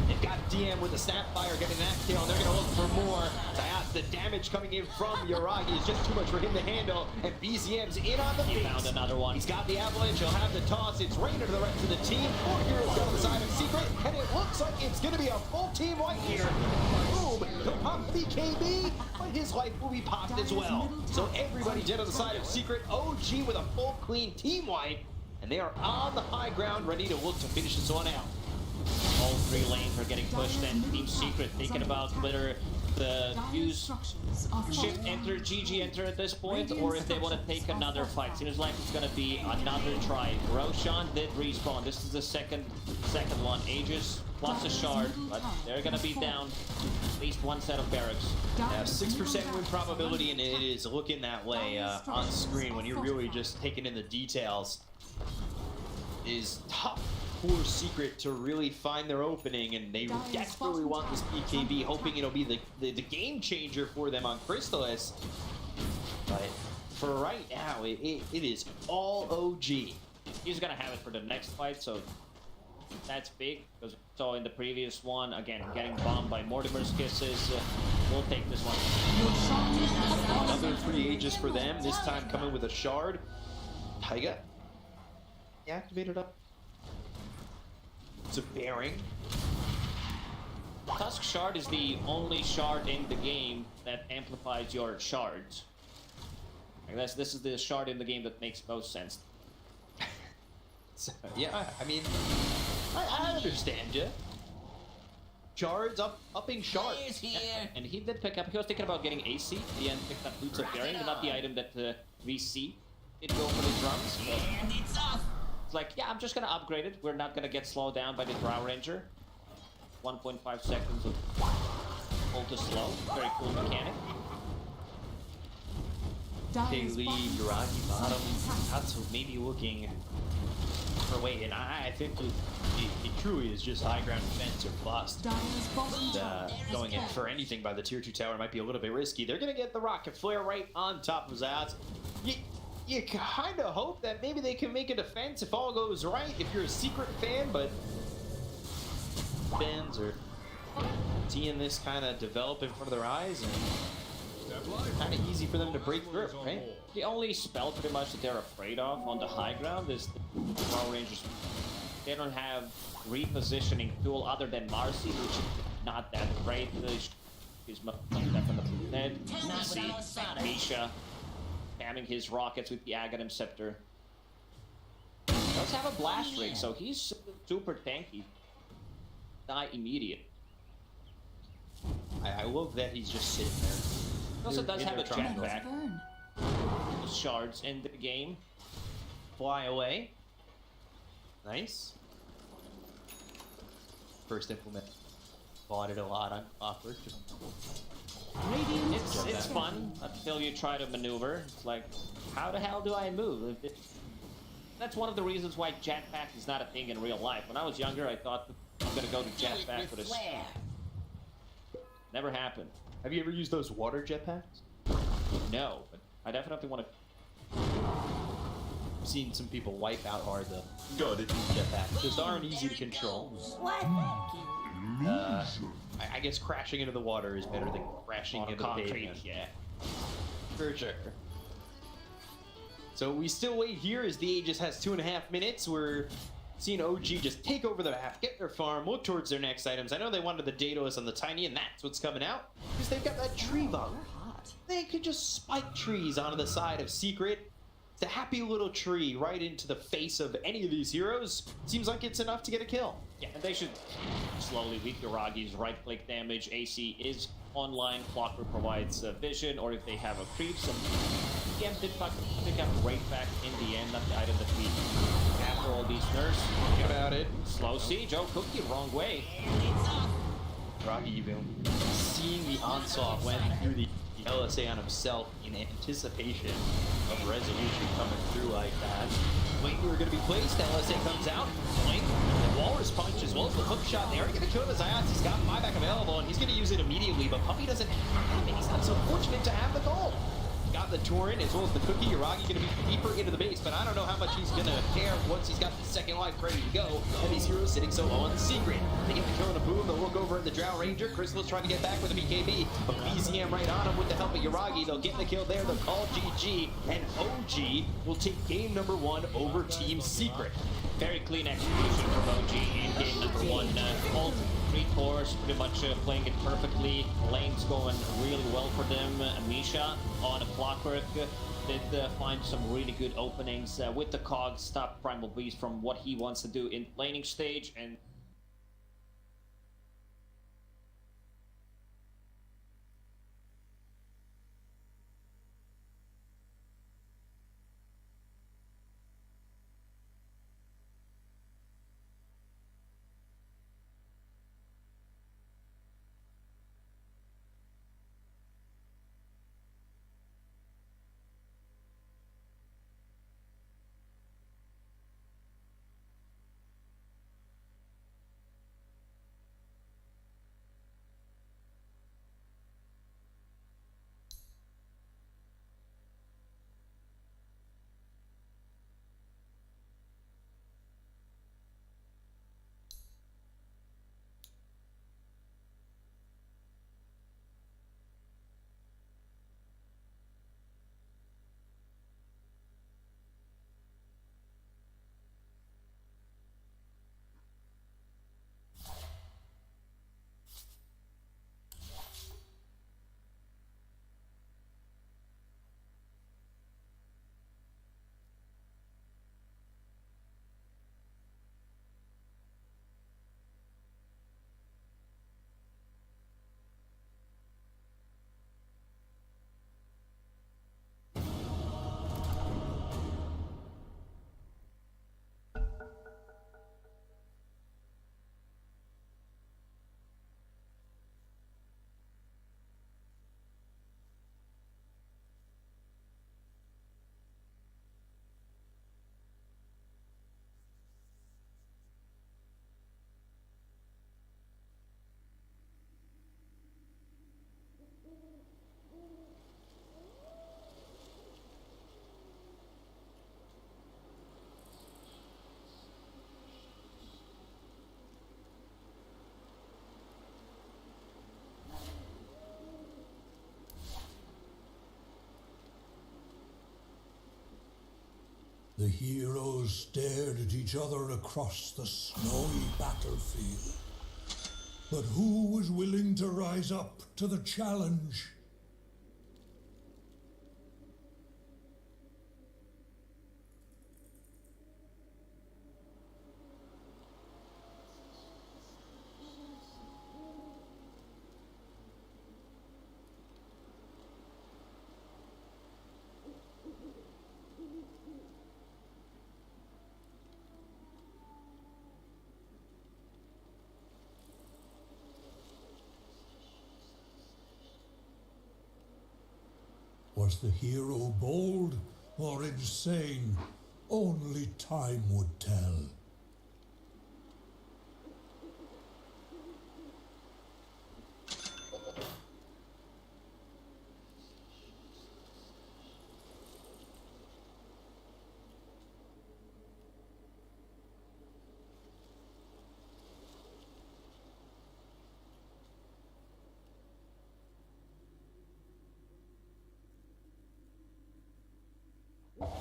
Speaker 2: They've got DM with the Snapfire getting that kill, and they're gonna look for more. Zayat, the damage coming in from Yuragi is just too much for him to handle, and BZM's in on the
Speaker 3: He
Speaker 2: face.
Speaker 3: found another one.
Speaker 2: He's got the avalanche, he'll have the toss, it's Rainer to the rest of the team. 4 heroes on the side of Secret, and it looks like it's gonna be a full team wipe here. Boom, he'll pop BKB, but his life will be popped as well. So everybody dead on the side of Secret, OG with a full clean team wipe, and they are on the high ground ready to look to finish this one out.
Speaker 3: All 3 lanes are getting pushed, and Team Secret thinking about whether the use shift enter, GG enter at this point, or if they want to take another fight. Seems like it's gonna be another try. Roshan did respawn. This is the second one. Aegis plus a shard, but they're gonna be down at least one set of barracks.
Speaker 2: Yeah, 6% win probability, and it is looking that way on screen when you're really just taking in the details. It is tough for Secret to really find their opening, and they desperately want this BKB, hoping it'll be the game changer for them on Crystallis. But for right now, it is all OG.
Speaker 3: He's gonna have it for the next fight, so that's big, because so in the previous one, again, getting bombed by Mortimer's Kisses. We'll take this one.
Speaker 2: Another 3 Aegis for them, this time coming with a shard. Taiga, activated up. It's a bearing.
Speaker 3: Tusk Shard is the only shard in the game that amplifies your shards. I guess this is the shard in the game that makes most sense.
Speaker 2: So, yeah, I mean, I understand you. Shards, upping shards.
Speaker 5: Players here.
Speaker 3: And he did pick up, he was thinking about getting AC. The end picked up Boots of Bearing, but not the item that VC did go for the drums. But
Speaker 5: And it's off.
Speaker 3: it's like, yeah, I'm just gonna upgrade it. We're not gonna get slowed down by the Drow Ranger. 1.5 seconds of ult to slow. Very cool mechanic.
Speaker 2: Kaylee, Yuragi, bottom. Tatsu maybe looking for a way, and I think it truly is just high ground defense or bust. And, going in for anything by the tier 2 tower might be a little bit risky. They're gonna get the rocket flare right on top of Zaz. You kind of hope that maybe they can make a defense if all goes right, if you're a Secret fan, but fans are seeing this kind of develop in front of their eyes, and kind of easy for them to break through, right?
Speaker 3: The only spell pretty much that they're afraid of on the high ground is the Drow Rangers. They don't have repositioning tool other than Marcy, which is not that great. He's definitely dead. You see Misha spamming his rockets with the Aghanim Scepter. He does have a blast rig, so he's super tanky. Die immediate.
Speaker 2: I love that he's just sitting there.
Speaker 3: He also does have a
Speaker 2: trying to
Speaker 3: jetpack. Shards in the game.
Speaker 2: fly away. Nice. First implement. Bought it a lot on Clockwork.
Speaker 3: It's fun until you try to maneuver. It's like, how the hell do I move? That's one of the reasons why jetpack is not a thing in real life. When I was younger, I thought I'm gonna go to jetpack with a... Never happened.
Speaker 2: Have you ever used those water jetpacks?
Speaker 3: No, but I definitely want to...
Speaker 2: I've seen some people wipe out hard the jetpacks. Just aren't easy to control.
Speaker 5: Why, thank you.
Speaker 2: I guess crashing into the water is better than crashing
Speaker 3: On
Speaker 2: into
Speaker 3: concrete,
Speaker 2: the pavement.
Speaker 3: yeah.
Speaker 2: For sure. So we still wait here as the Aegis has 2.5 minutes. We're seeing OG just take over the map, get their farm, look towards their next items. I know they wanted the Daedalus on the Tiny, and that's what's coming out. Because they've got that tree bug. They could just spike trees onto the side of Secret. It's a happy little tree right into the face of any of these heroes. Seems like it's enough to get a kill.
Speaker 3: Yeah, and they should slowly weak Yuragi's right-click damage. AC is online. Clockwork provides vision, or if they have a creep, some BKM did pick up right back in the end, not the item that we after all these nerfs.
Speaker 2: Think about it.
Speaker 3: Slow siege, oh Cookie, wrong way.
Speaker 2: Rocky even seeing the onslaught went through the LSA on himself in anticipation of resolution coming through like that. Wait, we're going to be placed. LSA comes out. Blink. The Walrus punch as well as the hook shot. They are going to kill the Ziots. He's got buyback available and he's going to use it immediately, but Puppy doesn't have it. He's not so fortunate to have the goal. Got the Torrent as well as the Cookie. Uragi going to be deeper into the base, but I don't know how much he's going to care once he's got the second life ready to go. And these heroes sitting so low on the secret. They get the kill and a boom. They'll look over at the Drow Ranger. Crystal's trying to get back with a BKB, but BZM right on him with the help of Uragi. They'll get the kill there. They'll call GG, and OG will take game number 1 over Team Secret.
Speaker 3: Very clean execution from OG in game number 1. All 3 cores pretty much playing it perfectly. Lane's going really well for them. Misha on a clockwork did find some really good openings with the cogs, stop Primal Beast from what he wants to do in laning stage, and
Speaker 6: The heroes stared at each other across the snowy battlefield. But who was willing to rise up to the challenge? Was the hero bold or insane? Only time would tell.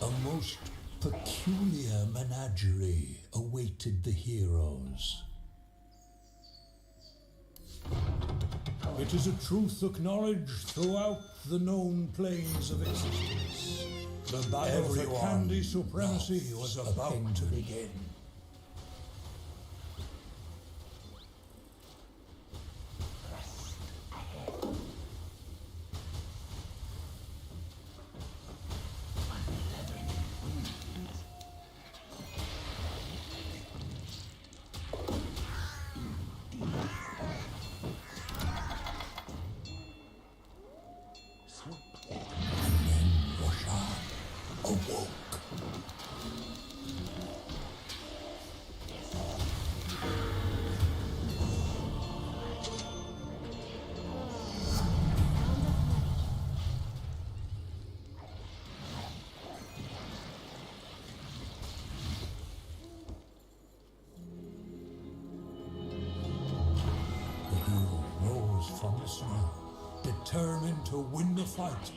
Speaker 6: A most peculiar menagerie awaited the heroes. It is a truth acknowledged throughout the known planes of existence. The battle for candy supremacy was about to begin. rose from the snow, determined to win the fight.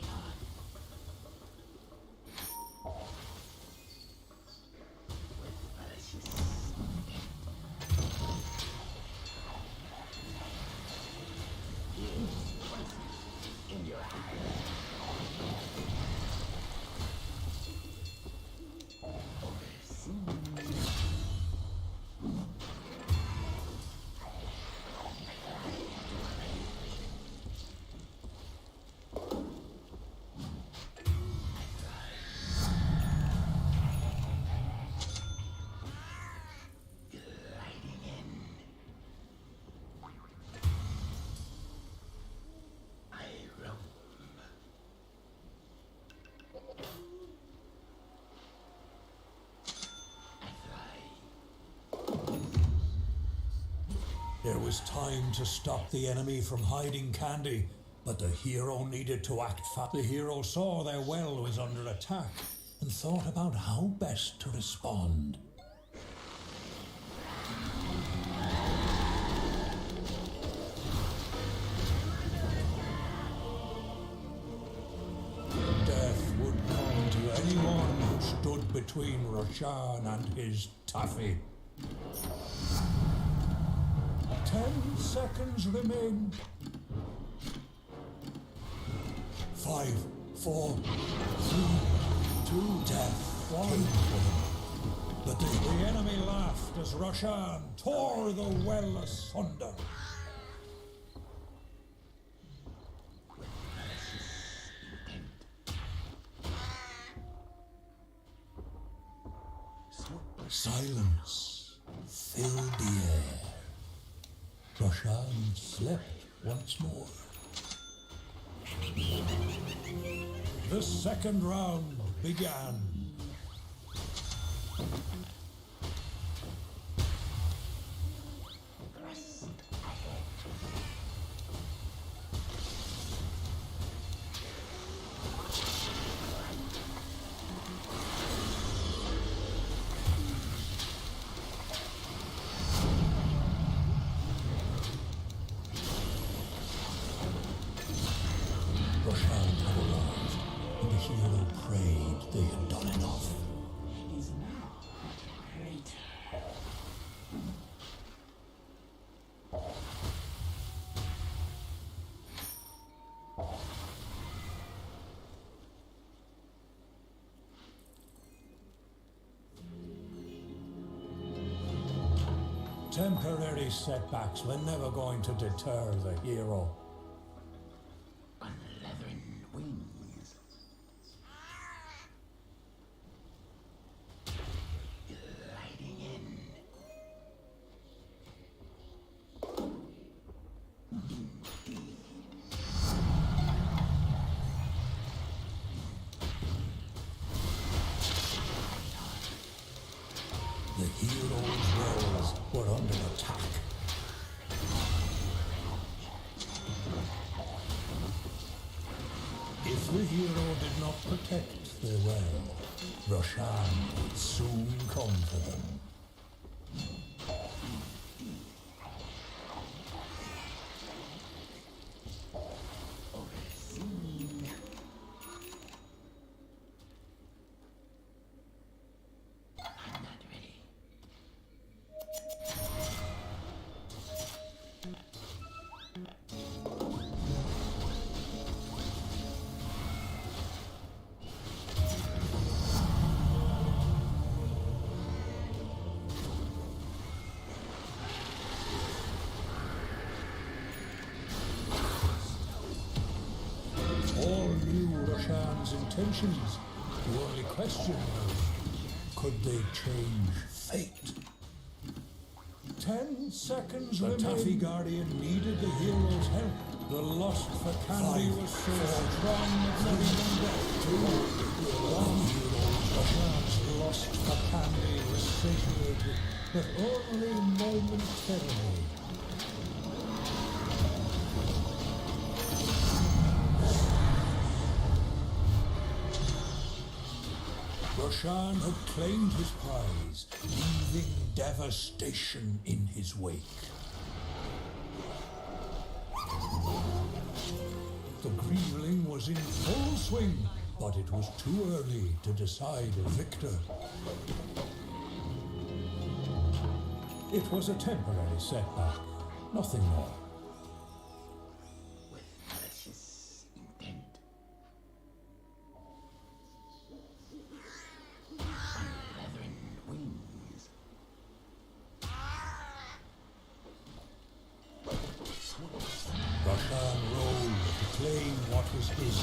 Speaker 6: There was time to stop the enemy from hiding Candy, but the hero needed to act fast. The hero saw their well was under attack and thought about how best to respond. Death would come to anyone who stood between Roshan and his taffy. 10 seconds remain. 5, 4, 3, 2, death won. But the enemy laughed as Roshan tore the well asunder. Silence filled the air. Roshan slept once more. The second round began. Roshan had arrived, and the hero prayed they had done enough.
Speaker 4: It is now great.
Speaker 6: Temporary setbacks were never going to deter the hero.
Speaker 5: On leathern wings. Gliding in.
Speaker 6: The hero's wells were under attack. If the hero did not protect their well, Roshan would soon come for them.
Speaker 5: I'm not ready.
Speaker 6: All knew Roshan's intentions. The only question was, could they change fate? 10 seconds remained. The Taffy Guardian needed the hero's help. The lust for Candy was so strong that not even death could one hero's Roshan's lust for Candy was satiated, but only momentarily. Roshan had claimed his prize, leaving devastation in his wake. was in full swing, but it was too early to decide a victor. It was a temporary setback, nothing more.
Speaker 5: With malicious intent. Leathern wings.
Speaker 6: Roshan rolled to claim what was his.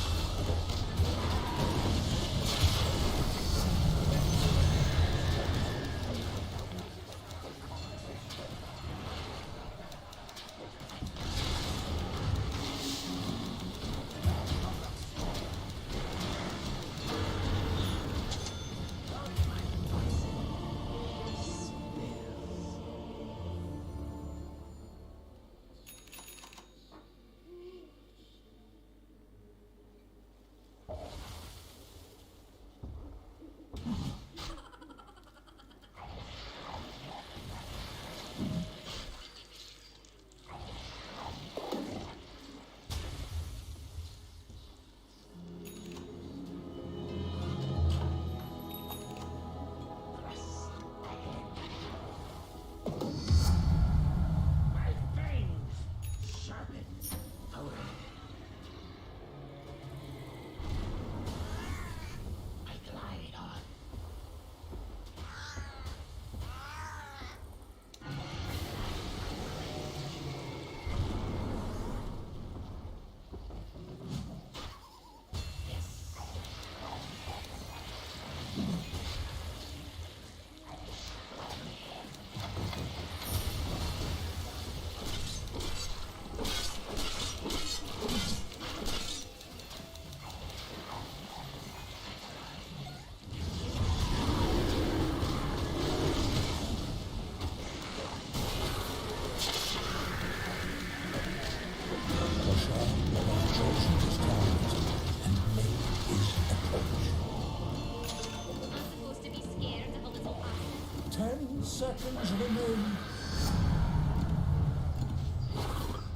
Speaker 6: Seconds remain.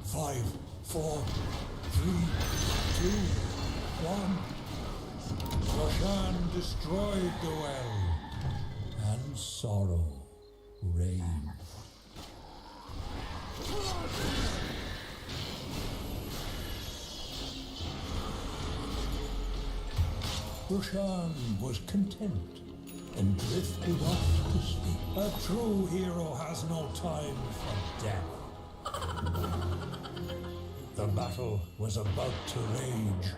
Speaker 6: 5, 4, 3, 2, 1. Roshan destroyed the well, and sorrow reigned. Roshan was content and drifted off to sleep. A true hero has no time for death. The battle was about to rage.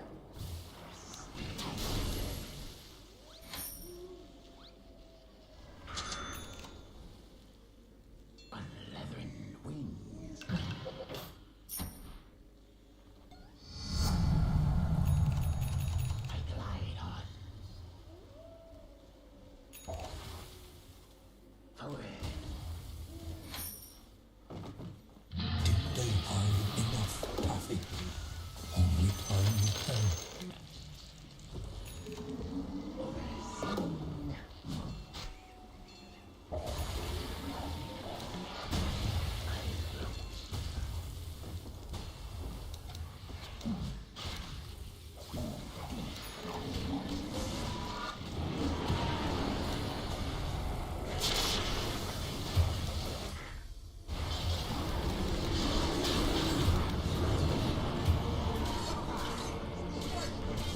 Speaker 5: On leathern wings. I glide on. Forward.
Speaker 6: Did they hide enough, Taffy? Only time will tell.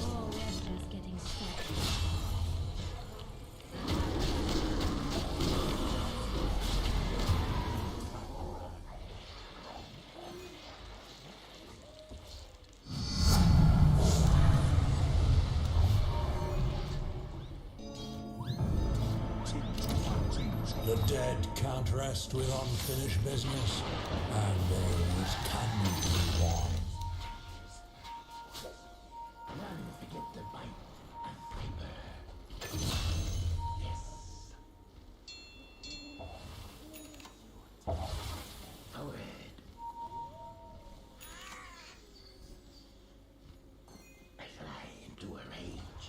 Speaker 4: Oh, we're just getting started.
Speaker 6: The dead can't rest with unfinished business, and there is candy wrong.
Speaker 5: None forget the bite and viper. Yes. Forward. I fly into a rage.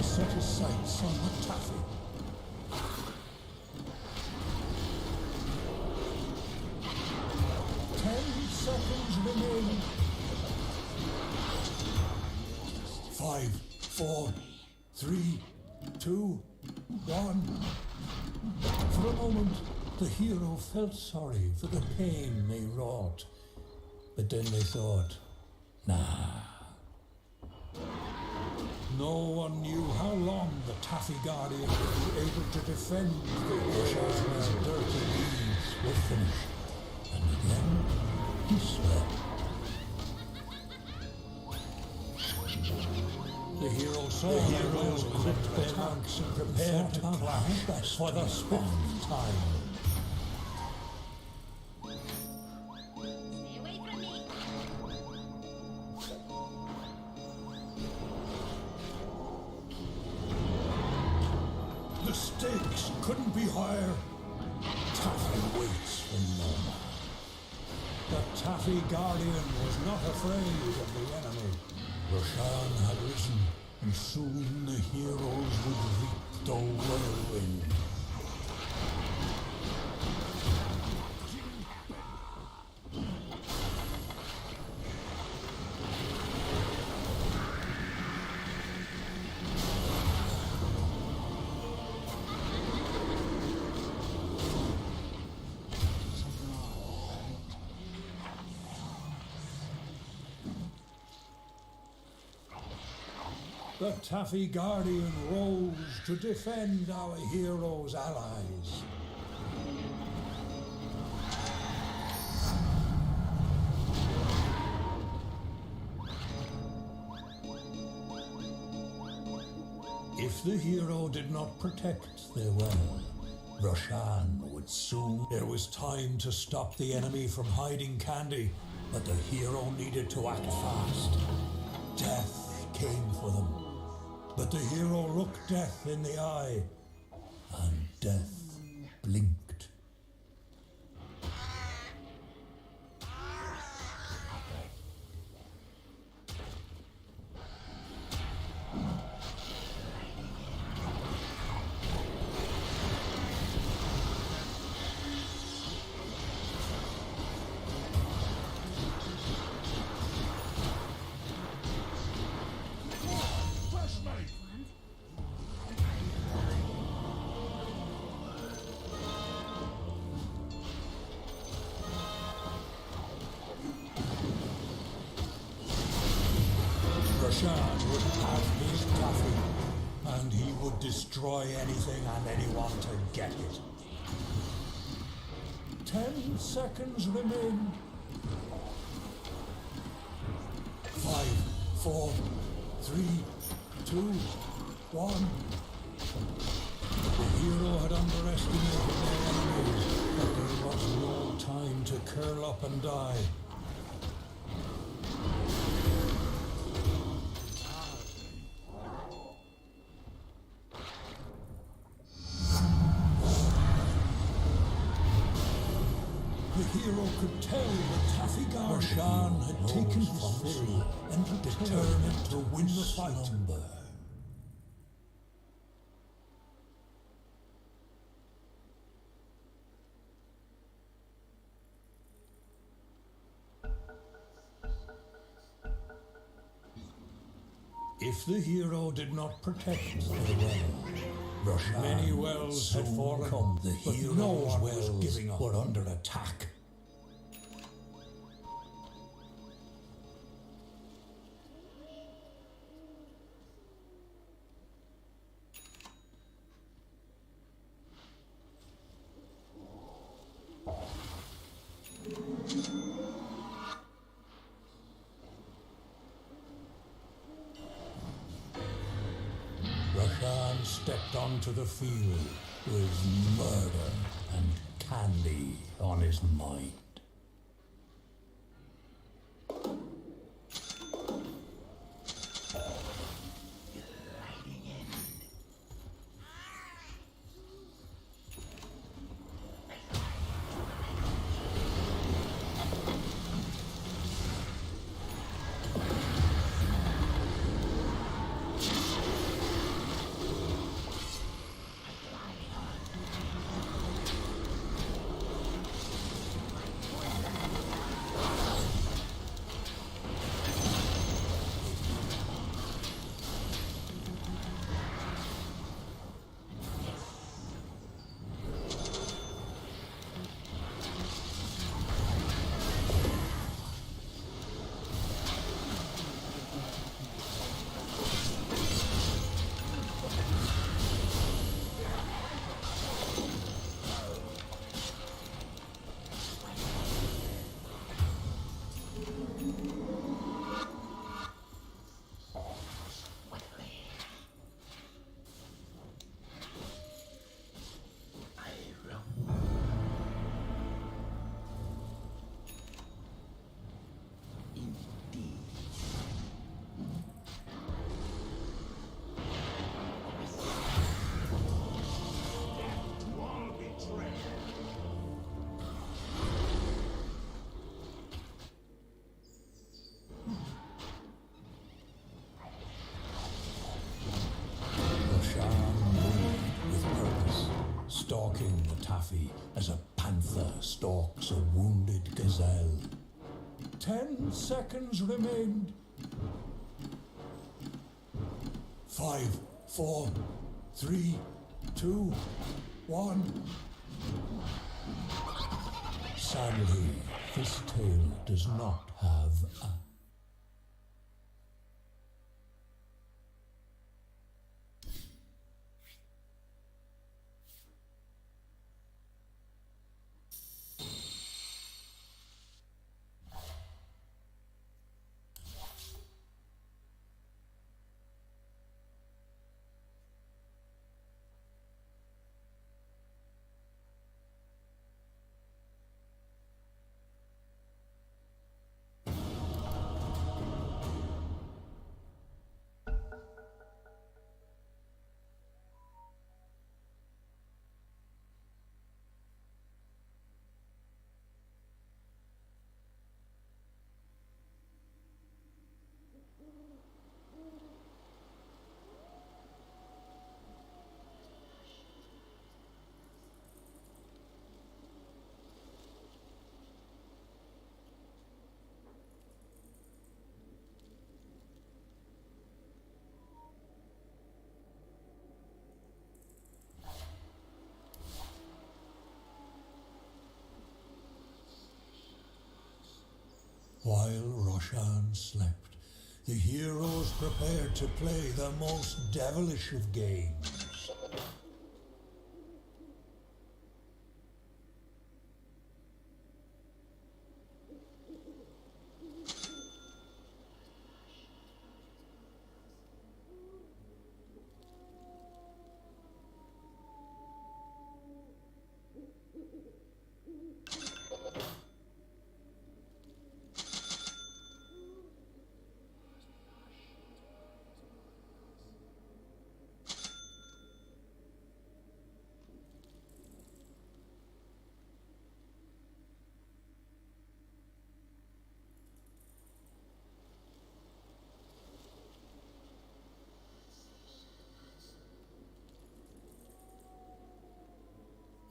Speaker 6: set his sights on the Taffy. Seconds remain. 5, 4, 3, 2, 1. For a moment, the hero felt sorry for the pain they wrought. But then they thought, nah. No one knew how long the Taffy Guardian would be able to defend the Roshan's dirty deeds were finished. And again, he slept. The hero saw the heroes equipped their ranks and prepared to clash for the swift time.
Speaker 7: Stay away from me.
Speaker 6: The stakes couldn't be higher. Taffy waits for no man. The Taffy Guardian was not afraid of the enemy. Roshan had risen, and soon the heroes would reap the whirlwind. The Taffy Guardian rose to defend our heroes' allies. If the hero did not protect their well, Roshan would soon. There was time to stop the enemy from hiding candy, but the hero needed to act fast. Death came for them. But the hero looked death in the eye, and death blinked. Roshan would have his Taffy, and he would destroy anything and anyone to get it. 10 seconds remain. 5, 4, 3, 2, 1. The hero had underestimated their enemies, but there was no time to curl up and die. The hero could tell the Taffy Guardian Roshan had taken his fill and determined to win the fight. If the hero did not protect the well, many wells had fallen, the hero's wells giving up were under attack. Roshan stepped onto the field with murder and candy on his mind. Taffy as a panther stalks a wounded gazelle. 10 seconds remained. 5, 4, 3, 2, 1. Sadly, this tale does not have a... While Roshan slept, the heroes prepared to play the most devilish of games.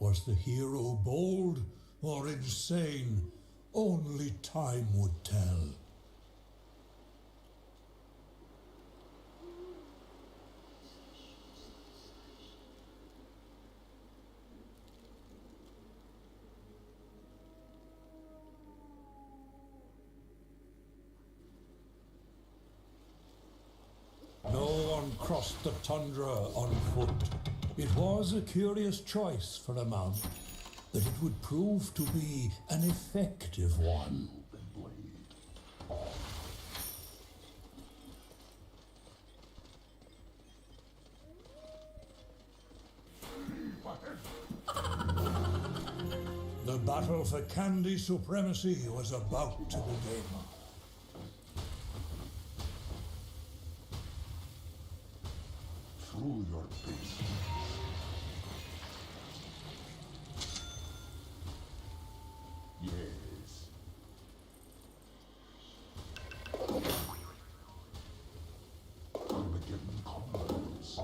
Speaker 6: Was the hero bold or insane? Only time would tell. No one crossed the tundra on foot. It was a curious choice for a mount, that it would prove to be an effective one. The battle for candy supremacy was about to begin.
Speaker 5: Through your face. Yes. Armageddon comes.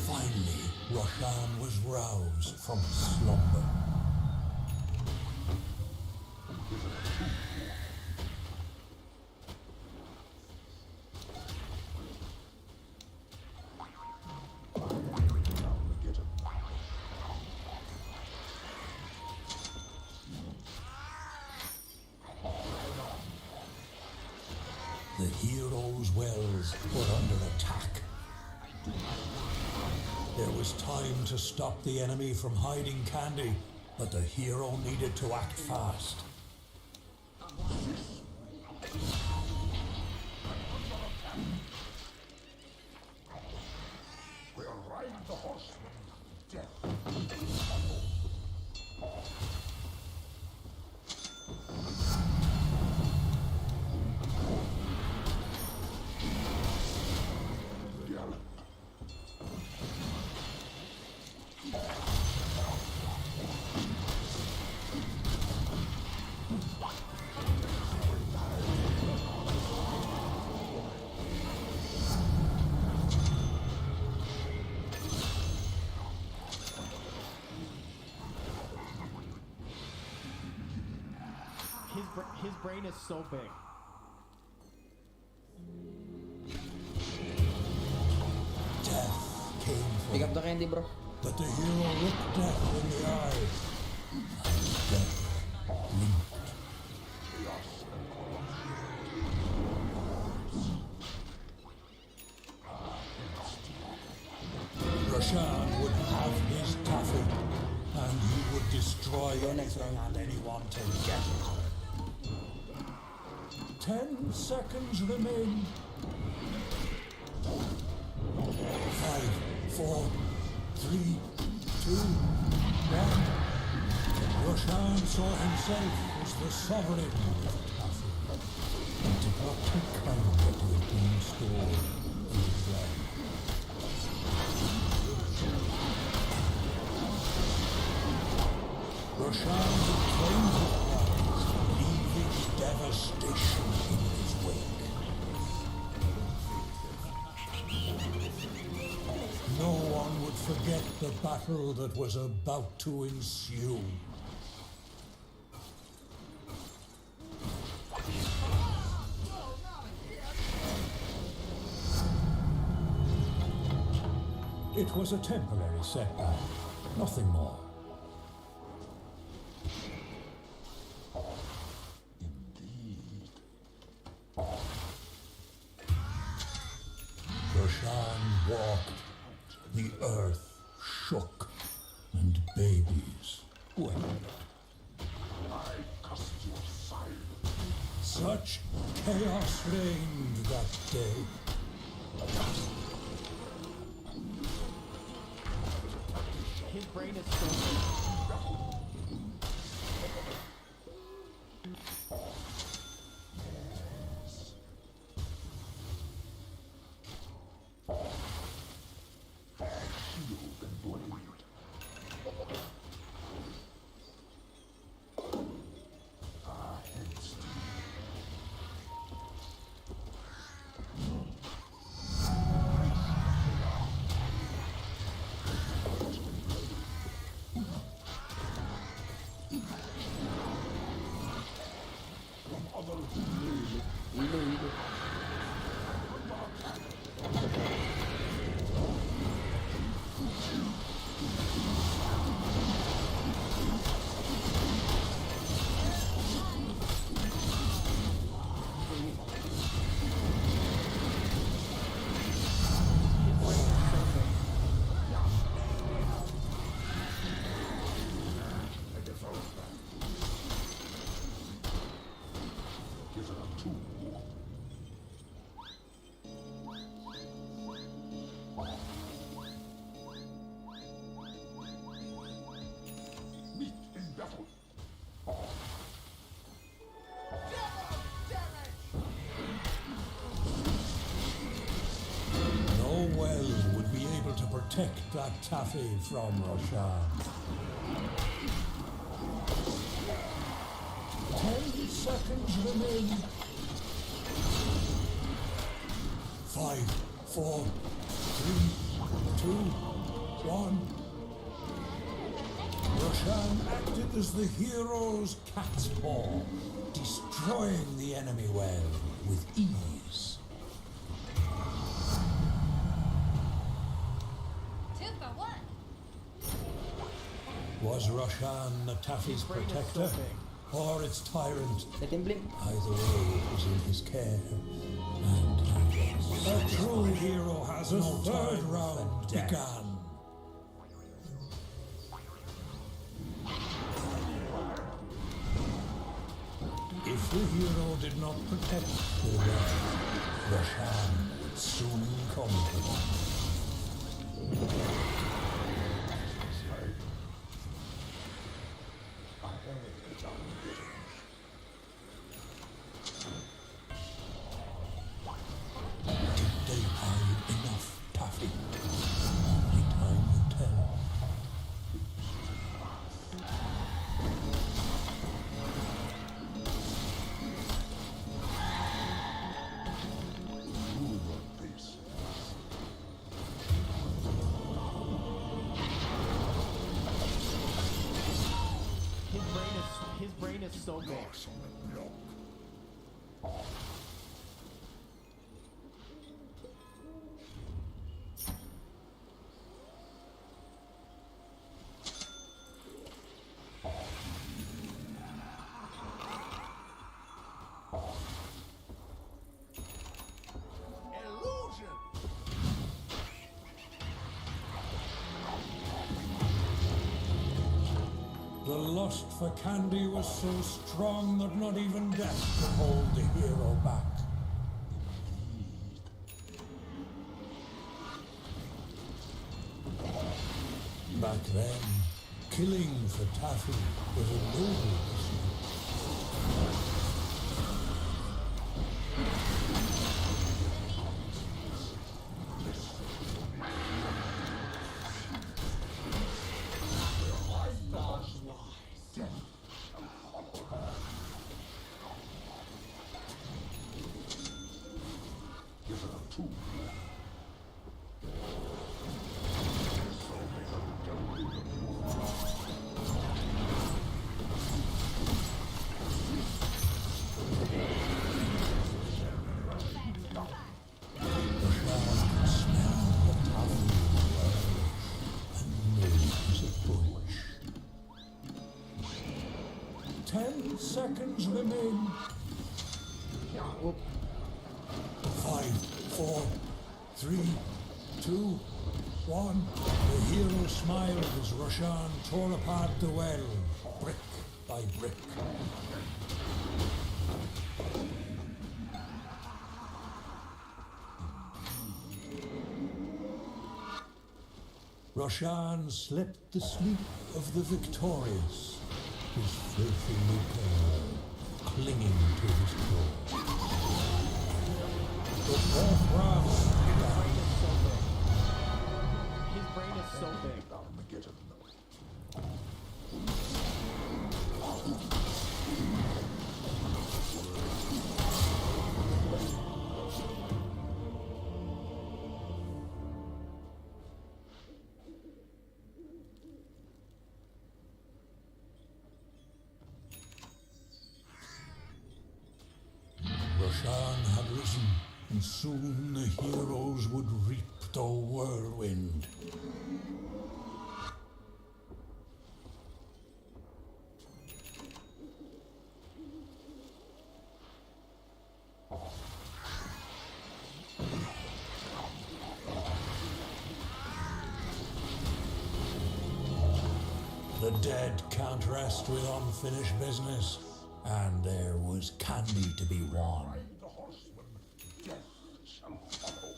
Speaker 6: Finally, Roshan was roused from slumber. The heroes' wells were under attack. There was time to stop the enemy from hiding candy, but the hero needed to act fast.
Speaker 5: We'll ride the horseman to death.
Speaker 7: brain is so big.
Speaker 6: Death came for
Speaker 8: Pick up the candy, bro.
Speaker 6: but the hero looked death in the eye. And death blinked. Roshan would have his taffy, and he would destroy anything and anyone to get it. 10 seconds remain. 5, 4, 3, 2, 1. Roshan saw himself as the sovereign of taffy, and did not take kindly to it being stored in his realm. Roshan would claim his prize, leaving devastation in his wake. No one would forget the battle that was about to ensue. It was a temporary setback, nothing more.
Speaker 5: Indeed.
Speaker 6: Roshan walked, the earth shook, and babies wept.
Speaker 5: I cast your silence.
Speaker 6: Such chaos reigned that day.
Speaker 7: His brain is so big.
Speaker 5: Shield and blade. Hence meet in battle.
Speaker 6: No well would be able to protect that taffy from Roshan. 10 seconds remain. 5, 4, 3, 2, 1. Roshan acted as the hero's cat's paw, destroying the enemy well with ease.
Speaker 9: 2 for 1.
Speaker 6: Was Roshan the taffy's
Speaker 7: brain is so
Speaker 6: protector,
Speaker 7: big.
Speaker 6: or its tyrant?
Speaker 8: Let him blink.
Speaker 6: Either way, it was in his care. And a true hero has no third round began. If the hero did not protect the realm, Roshan would soon conquer. Did they hide enough taffy? Only time will tell.
Speaker 5: Rule your pace.
Speaker 7: His brain is so big.
Speaker 5: Milk.
Speaker 6: The lust for candy was so strong that not even death could hold the hero back. Back then, killing for Taffy was a noble pursuit. Seconds remain. 5, 4, 3, 2, 1. The hero smiled as Roshan tore apart the well, brick by brick. Roshan slept the sleep of the victorious, his filthy lucre clinging to his claw. The fourth round.
Speaker 7: His brain is so big.
Speaker 5: Armageddon.
Speaker 6: Roshan had risen, and soon the heroes would reap the whirlwind. The dead can't rest with unfinished business, and there was candy to be won.
Speaker 5: The horseman, death shall follow.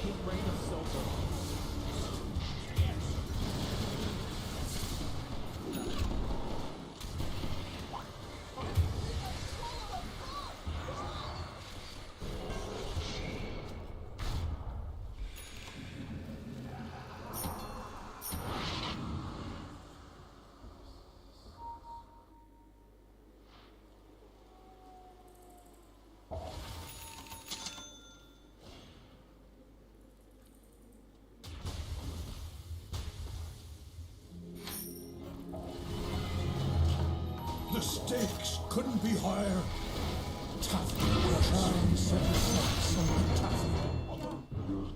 Speaker 7: His brain is so big.
Speaker 6: The stakes couldn't be higher. Taffy, Roshan set his sights on Taffy.
Speaker 5: Your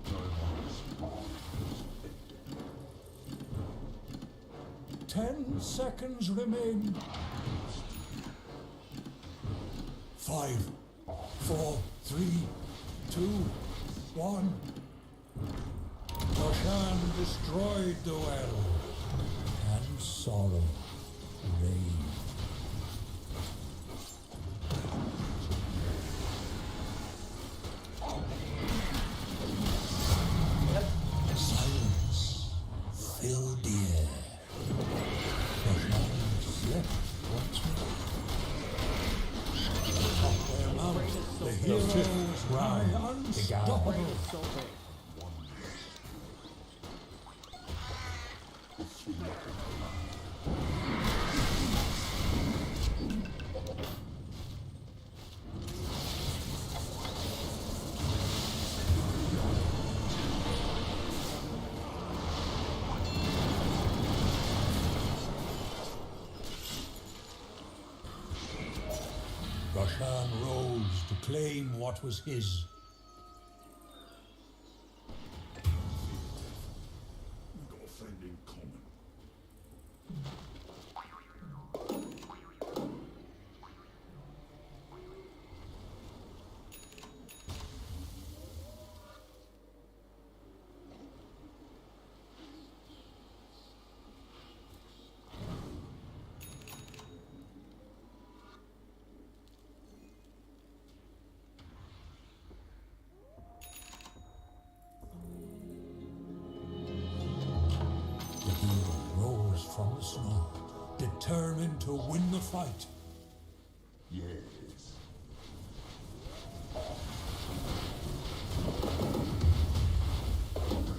Speaker 5: time is
Speaker 6: 10 seconds remain. 5, 4, 3, 2, 1. Roshan destroyed the well, and sorrow reigned. Silence filled the air. Roshan slept once more. Atop their mount, the heroes rise unstoppable.
Speaker 7: So big.
Speaker 6: what was his.
Speaker 5: We got a friend in common.
Speaker 6: The hero rose from the snow, determined to win the fight.
Speaker 5: Yes.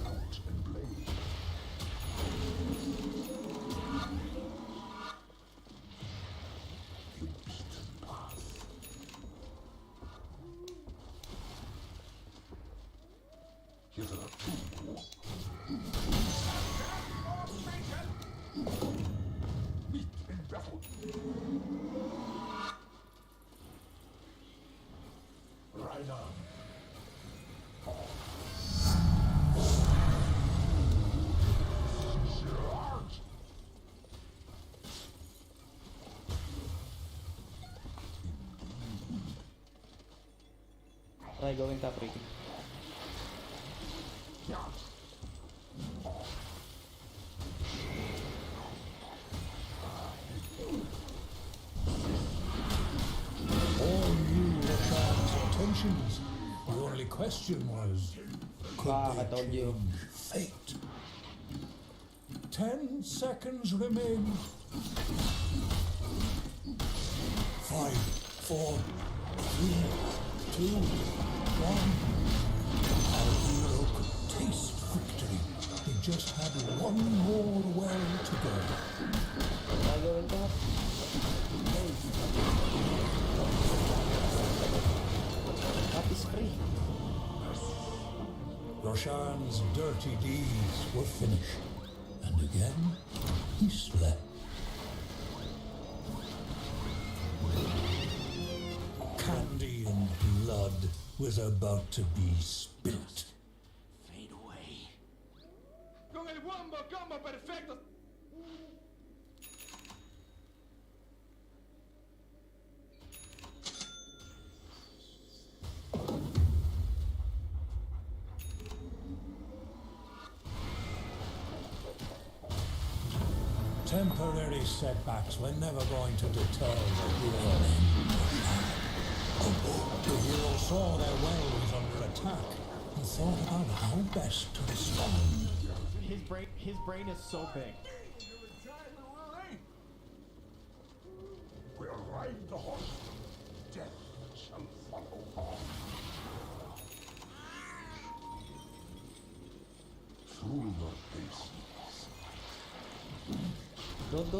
Speaker 5: Out and blade. The beaten path. Hitherto. Meet in battle. Right on. Charge!
Speaker 8: Try going top Ricky.
Speaker 6: All knew Roshan's intentions. The only question was, could
Speaker 8: I
Speaker 6: they
Speaker 8: told you.
Speaker 6: change fate? 10 seconds remain. 5, 4, 3, 2, 1. Our hero could taste victory. He just had one more well to go.
Speaker 8: Try going top. Top is free.
Speaker 6: Roshan's dirty deeds were finished, and again he slept. Candy and blood was about to be spilt.
Speaker 1: Fade away.
Speaker 7: Con el wombo combo perfecto.
Speaker 6: Temporary setbacks were never going to deter the hero. The hero saw their well was under attack and thought about how best to respond.
Speaker 7: His brain is so big.
Speaker 5: We'll ride the horse. Death shall follow. Through the faces.
Speaker 8: Don't go.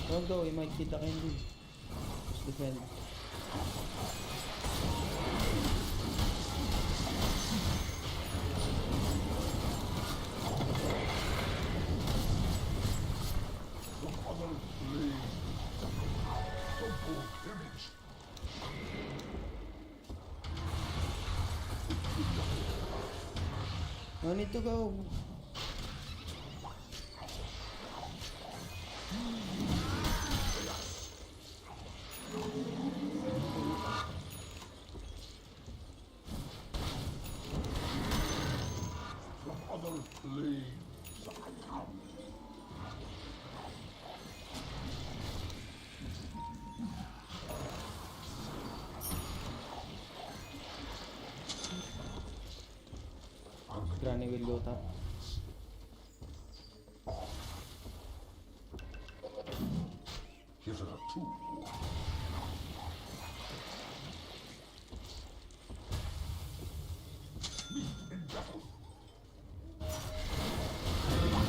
Speaker 8: Don't go, he might hit the candy. Just defend.
Speaker 5: The other blade. Double damage.
Speaker 8: No need to go.
Speaker 5: The other blades are come.
Speaker 8: Granny will go top.
Speaker 5: Hitherto. Meet in battle.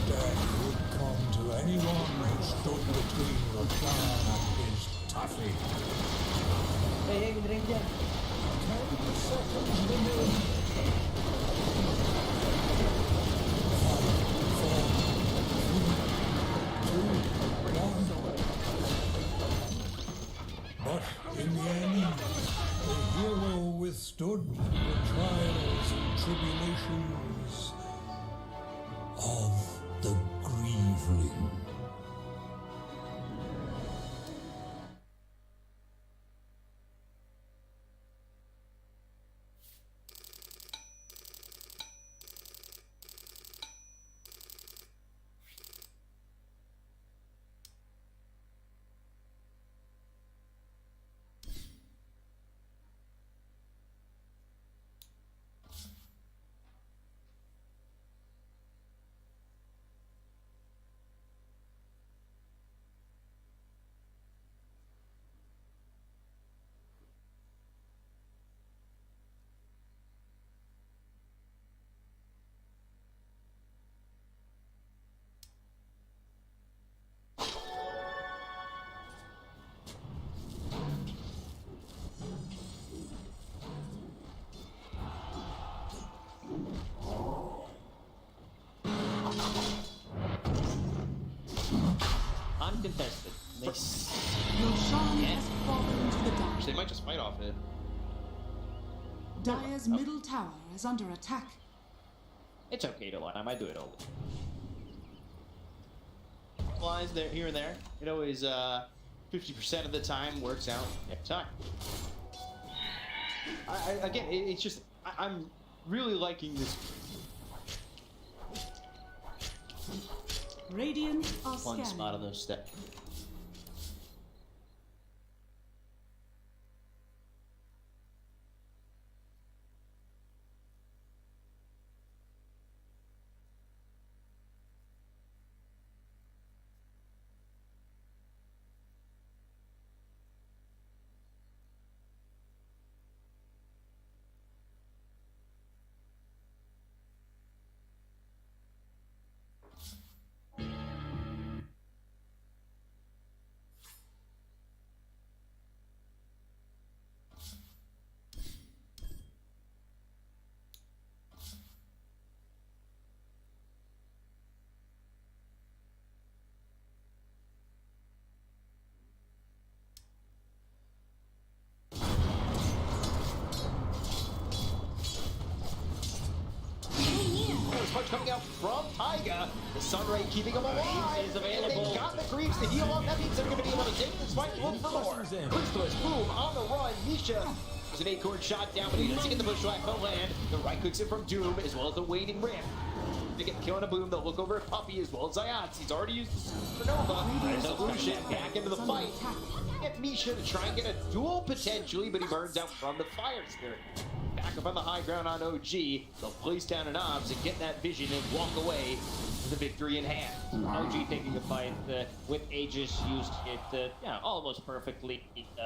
Speaker 6: Death would come to anyone who stood between Roshan and his taffy.
Speaker 8: Hey, drink dyan.
Speaker 6: 10 seconds remain. 5, 4, 3, 2, 1. But in the end, the hero withstood the trials and tribulations of the Grieveling.
Speaker 3: Uncontested. Nice.
Speaker 4: Your shrine has fallen to the dark.
Speaker 1: They might just fight off it.
Speaker 4: Dire's middle tower is under attack.
Speaker 3: It's okay to lie. I might do it all.
Speaker 1: Flies there, here and there. It always 50% of the time works out every time. Again, it's just I'm really liking this.
Speaker 4: Radiant are
Speaker 1: Fun
Speaker 4: scanning.
Speaker 1: spot on those steps. Punch coming out from Taiga. The Sunray keeping him alive.
Speaker 3: Is available.
Speaker 1: And they got the creeps to heal up. That means they're going to be able to take this fight and look for more. Christos, boom, on the run. Misha. There's an acorn shot down, but he doesn't get the bushwhack. No land. The right clicks it from Doom, as well as the waiting rip. They get the kill on a boom. They'll look over at Puppy as well as Zayats. He's already used the Supernova. There's Illusion back into the fight. Get Misha to try and get a duel potentially, but he burns out from the Fire Spirit. Back up on the high ground on OG. They'll place down an obs and get that vision and walk away with the victory in hand.
Speaker 3: OG taking the fight with Aegis, used it almost perfectly.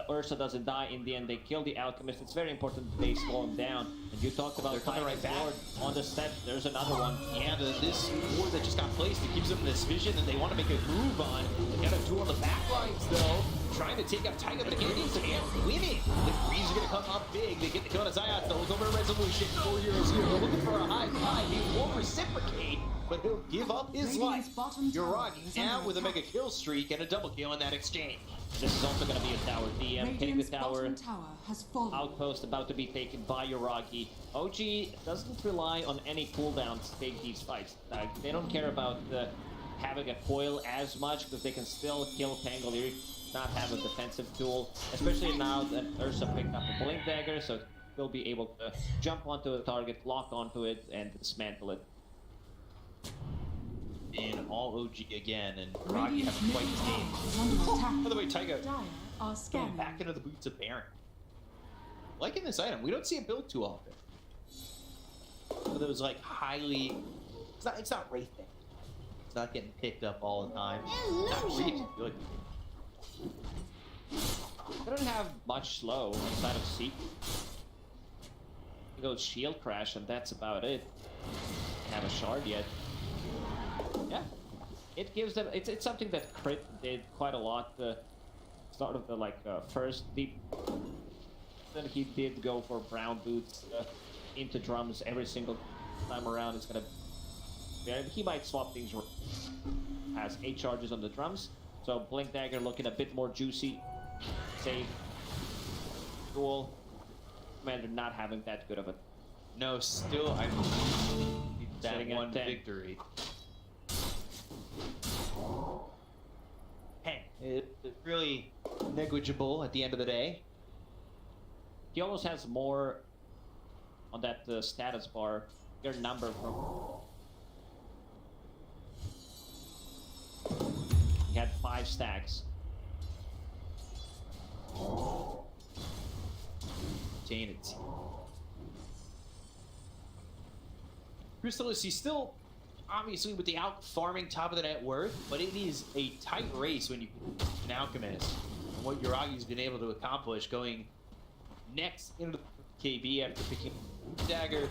Speaker 3: Ursa doesn't die in the end. They kill the Alchemist. It's very important that they slow him down. And you talked about
Speaker 1: coming right back.
Speaker 3: on the step. There's another one.
Speaker 1: Yeah, this ward that just got placed, it gives them this vision that they want to make a move on. They got a duel on the back lines though. Trying to take out Taiga, but again, it's an winning. The Greens are going to come up big. They get the kill on Zayat. Those over a resolution. 4 heroes here. They're looking for a high five. He won't reciprocate, but he'll give up his life. Uragi now with a mega kill streak and a double kill in that exchange.
Speaker 3: This is also going to be a tower. DM hitting the tower.
Speaker 4: Has fallen.
Speaker 3: Outpost about to be taken by Uragi. OG doesn't rely on any cooldowns to take these fights. They don't care about having a coil as much because they can still kill Pangolier, not have a defensive duel, especially now that Ursa picked up a Blink Dagger, so they'll be able to jump onto a target, lock onto it, and dismantle it.
Speaker 1: In all OG again, and Uragi having quite the game. By the way, Taiga going back into the boots of Baron. Liking this item. We don't see it built too often. But it was like highly... It's not wraithing. It's not getting picked up all the time. Not really good.
Speaker 3: They don't have much slow inside of Seek. He goes Shield Crash, and that's about it. They have a shard yet. Yeah, it gives them. It's something that Crit did quite a lot. Start of the first deep. Then he did go for brown boots into drums every single time around. It's gonna. Yeah, he might swap things. Has 8 charges on the drums, so Blink Dagger looking a bit more juicy. Save duel. Commander not having that good of a
Speaker 2: No, still, I need that
Speaker 3: Sitting at
Speaker 2: one
Speaker 3: 10.
Speaker 2: victory. 10. It's really negligible at the end of the day.
Speaker 3: He almost has more on that status bar. Your number from. He had 5 stacks.
Speaker 2: Dang it. Crystallis, he's still obviously with the out farming top of the net worth, but it is a tight race when you an Alchemist. And what Yuragi's been able to accomplish going next into the KB after picking Dagger.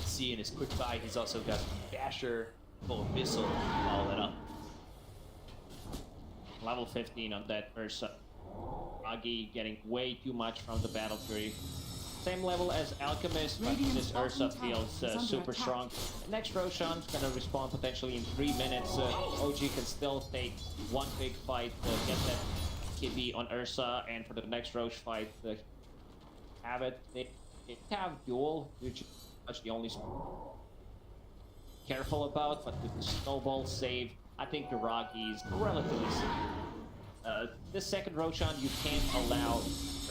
Speaker 2: See in his quick buy, he's also got Dasher, full of Missile, follow that up.
Speaker 3: Level 15 on that Ursa. Agi getting way too much from the Battle Fury. Same level as Alchemist, but
Speaker 4: Radiant's
Speaker 3: this Ursa
Speaker 4: bottom tower
Speaker 3: feels
Speaker 4: is under
Speaker 3: super
Speaker 4: attack.
Speaker 3: strong. Next Roshan's gonna respawn potentially in 3 minutes. OG can still take one big fight to get that KB on Ursa, and for the next Roche fight, have it. They have duel, which is much the only careful about, but with the snowball save, I think Yuragi's relatively safe. This second Roshan, you can't allow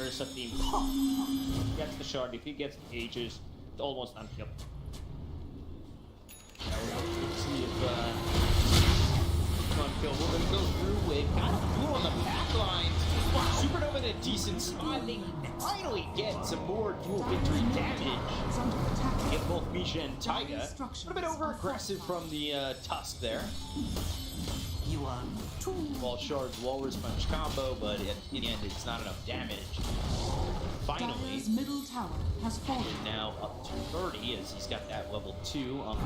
Speaker 3: Ursa team. He gets the shard, if he gets the Aegis, it's almost unkillable.
Speaker 2: See if kill. We're gonna go through with kind of blue on the back lines. Supernova in a decent spot. They finally get some more dual victory damage.
Speaker 4: Is under attack.
Speaker 2: Get both Misha and Taiga. A little bit over aggressive from the Tusk there.
Speaker 4: You are too.
Speaker 2: Wall shards, walrus punch combo, but in the end, it's not enough damage. Finally,
Speaker 4: Dire's middle tower has fallen.
Speaker 2: now up to 30 as he's got that level 2 on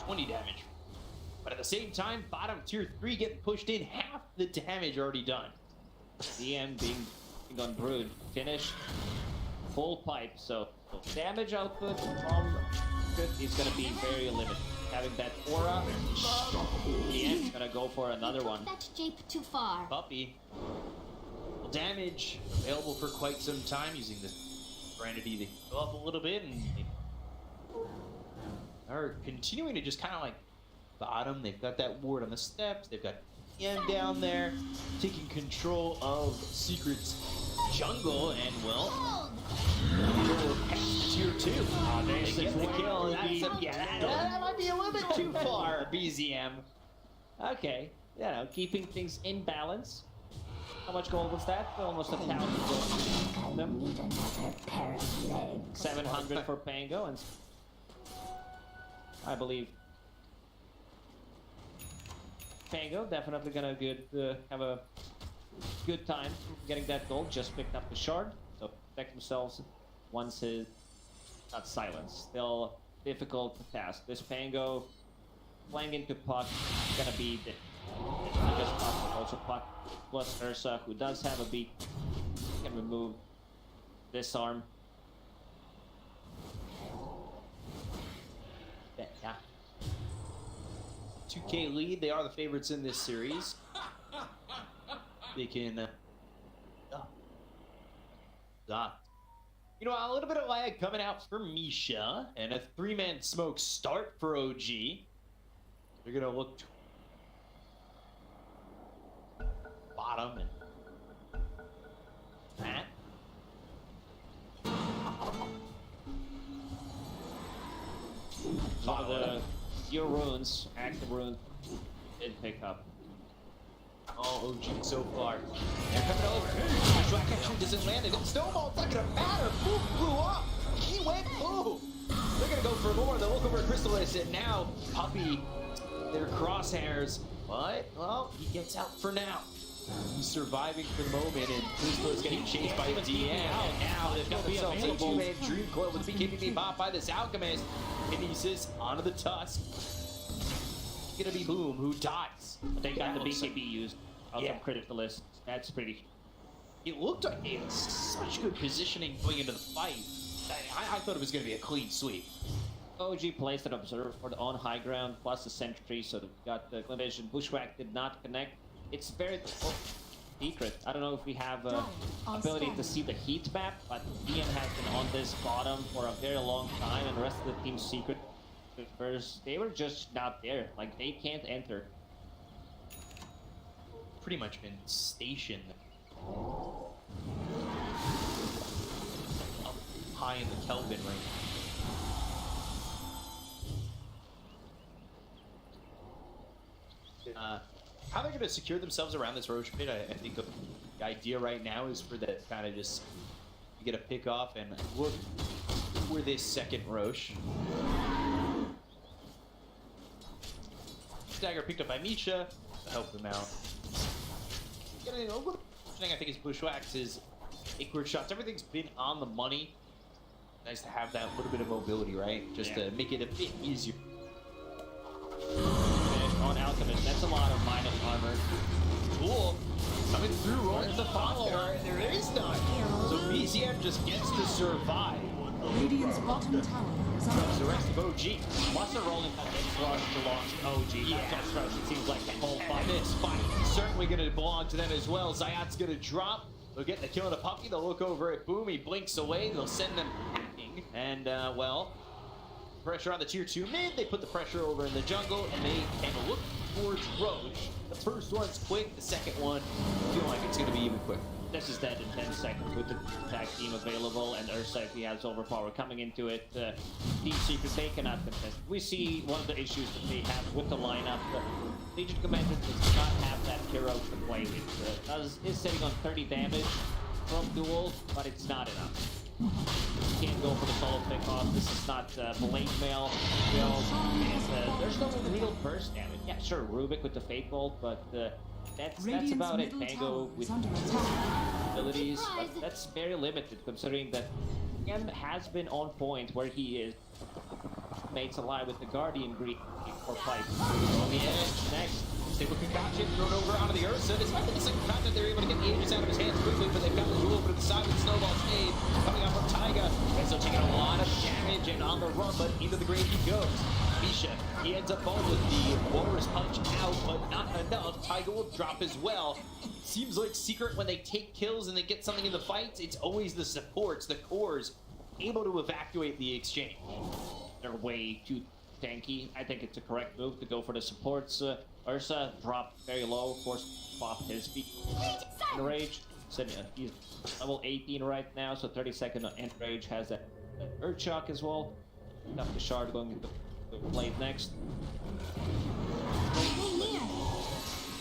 Speaker 2: 20 damage. But at the same time, bottom tier 3 getting pushed in, half the damage already done.
Speaker 3: DM being on Brood. Finished. Full pipe, so damage output from Good is gonna be very limited. Having that aura, DM's gonna go for another one.
Speaker 9: That jape too far.
Speaker 2: Puppy. Well, damage available for quite some time using the Serenity to go up a little bit, and they are continuing to just kind of like bottom. They've got that ward on the steps. They've got Ian down there taking control of Secret's jungle, and well, tier 2. They get the kill. That might be a little bit too far, BZM.
Speaker 3: Okay, you know, keeping things in balance. How much gold was that? Almost 1,000 gold. Them. 700 for Pango, and I believe Pango definitely gonna have a good time getting that gold. Just picked up the shard, so protect themselves once his not silence. Still difficult task. This Pango playing into Puck gonna be not just Puck, but also Puck plus Ursa, who does have a beat. Can remove this arm.
Speaker 2: Yeah. 2K lead. They are the favorites in this series. They can. You know, a little bit of lag coming out for Misha, and a 3-man smoke start for OG. They're gonna look bottom and Matt.
Speaker 3: One of the your runes, active runes, did pick up.
Speaker 2: Oh, OG so far. They're coming over. Track actually doesn't land. It snowball. It's not gonna matter. Boom, blew up. He went boom. They're gonna go for more. They'll look over at Crystallis, and now Puppy, their crosshairs. But well, he gets out for now. He's surviving for the moment, and Crystallis getting chased by the DM. And now they've got themselves a 2-man Dream Coil with BKB bought by this Alchemist. Kinesis onto the Tusk. It's gonna be Boom who dies.
Speaker 3: But they got the
Speaker 2: looks
Speaker 3: BKB used. Also critical list. That's pretty.
Speaker 2: It looked like they had such good positioning going into the fight. I thought it was going to be a clean sweep.
Speaker 3: OG placed an observer for the on high ground plus the sentry, so they got the Glenvision. Bushwhack did not connect. It's very Secret. I don't know if we have ability to see the heat map, but Ian has been on this bottom for a very long time, and the rest of the team's Secret first, they were just not there. Like, they can't enter.
Speaker 2: Pretty much been stationed up high in the Kelvin ring. How they're going to secure themselves around this Roche pit, I think the idea right now is for that kind of just get a pick off and look for this second Roche. Dagger picked up by Misha to help him out. Getting a little thing I think is Bushwhack's is Akun shots. Everything's been on the money. Nice to have that little bit of mobility, right? Just to make it a bit easier.
Speaker 3: On Alchemist, that's a lot of minus armor.
Speaker 2: Cool. Coming through, rolling the follower, and there is none. So BZM just gets to survive.
Speaker 4: Radiant's bottom tower is under
Speaker 2: The rest of OG.
Speaker 3: Plus they're rolling that next rush belongs to OG.
Speaker 2: Yeah.
Speaker 3: That next rush, it seems like the whole fight.
Speaker 2: And this fight is certainly going to belong to them as well. Zayat's going to drop. They'll get the kill on the puppy. They'll look over at Boom. He blinks away. They'll send them packing. And, well, pressure on the tier 2 mid. They put the pressure over in the jungle, and they can look towards Roche. The first one's quick. The second one, I feel like it's going to be even quicker.
Speaker 3: This is dead in 10 seconds with the tag team available, and Ursa, if he has overpower coming into it, Team Secret, they cannot contest. We see one of the issues that they have with the lineup. Legion Commander does not have that hero to play with. Is sitting on 30 damage from duels, but it's not enough. You can't go for the solo pick-off. This is not blade mail. And there's no real burst damage. Yeah, sure, Rubik with the Fate Bolt, but that's about it. Mango with abilities, but that's very limited considering that M has been on point where he is mates alive with the Guardian Greek for fight.
Speaker 2: On the edge, next. Stable concoction thrown over onto the Ursa. Despite the second contact, they're able to get the Aegis out of his hands quickly, but they've got the duel over to the side with Snowball Shade coming out from Taiga. And so taking a lot of damage and on the run, but into the grave he goes. Misha, he ends up falling with the Walrus Punch out, but not enough. Taiga will drop as well. Seems like Secret, when they take kills and they get something in the fights, it's always the supports, the cores, able to evacuate the exchange.
Speaker 3: They're way too tanky. I think it's a correct move to go for the supports. Ursa dropped very low, forced off his feet. Enrage, he's level 18 right now, so 30-second Enrage has that Earth Shock as well. Got the shard going to blade next.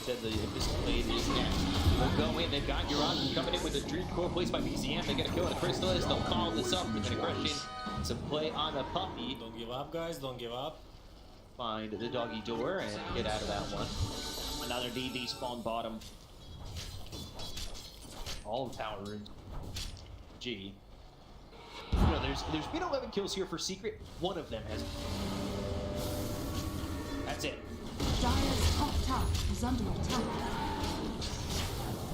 Speaker 2: Said if this blade is next, they'll go in. They've got Uragi coming in with a Dream Core placed by BZM. They get a kill on a Crystalist. They'll follow this up with an aggression. Some play on the puppy.
Speaker 9: Don't give up, guys. Don't give up.
Speaker 2: Find the doggy door and get out of that one.
Speaker 3: Another DD spawn bottom.
Speaker 2: All the tower rooms. G. You know, there's been 11 kills here for Secret. One of them has. That's it.
Speaker 4: Dire's top tower is under attack.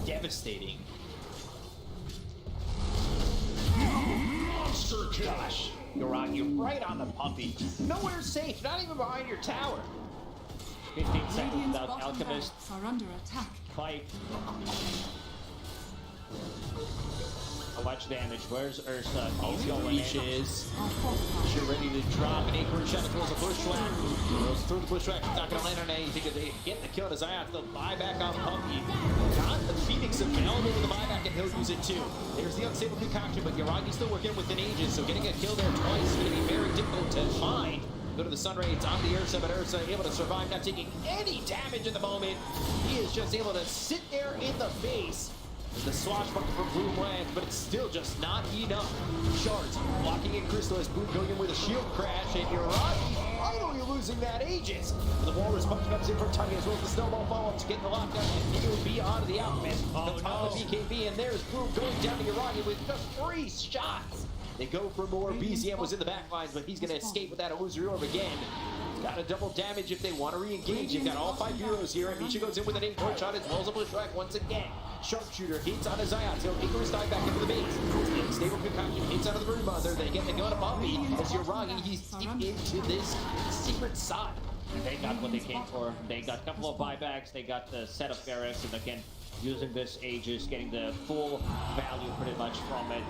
Speaker 2: Devastating.
Speaker 6: Monster kill.
Speaker 2: Gosh, Uragi right on the puppy. Nowhere safe, not even behind your tower.
Speaker 3: 15 seconds
Speaker 4: Radiant's
Speaker 3: without
Speaker 4: bottom
Speaker 3: Alchemist.
Speaker 4: barracks are under attack.
Speaker 3: Fight. How much damage? Where's Ursa? He's going in.
Speaker 2: Reaches.
Speaker 4: Are fortified.
Speaker 2: You're ready to drop an Akun shot as well as a bushwhack. Goes through the bushwhack. It's not going to land on anything. They get the kill to Zion. They'll buy back on Puppy. Got the Phoenix available with the buyback, and he'll use it too. There's the unstable concoction, but Yaragi's still working with an Aegis, so getting a kill there twice is going to be very difficult to find. Go to the Sunrays on the Ursa, but Ursa able to survive, not taking any damage at the moment. He is just able to sit there in the base. The swashbuckler from Boom lands, but it's still just not enough. Shards blocking in Crystalist, Boom going in with a shield crash, and Uragi finally losing that Aegis. The Walrus Punch comes in from Tuggy as well as the Snowball follow-up to get the lockdown. And he will be onto the Alchemist. The top of BKB, and there's Boom going down to Uragi with just 3 shots. They go for more. BZM was in the back lines, but he's going to escape with that illusory orb again. Got a double damage if they want to re-engage. You've got all 5 heroes here, and Misha goes in with an 8-point shot as well as a bushwhack once again. Sharpshooter hits on a Zion, so Icarus dive back into the base. Stable concoction hits out of the room mother. They get the gun to Bumpy as Uragi, he's deep into this secret side.
Speaker 3: They got what they came for. They got a couple of buybacks. They got the set of barracks, and again, using this Aegis, getting the full value pretty much from it.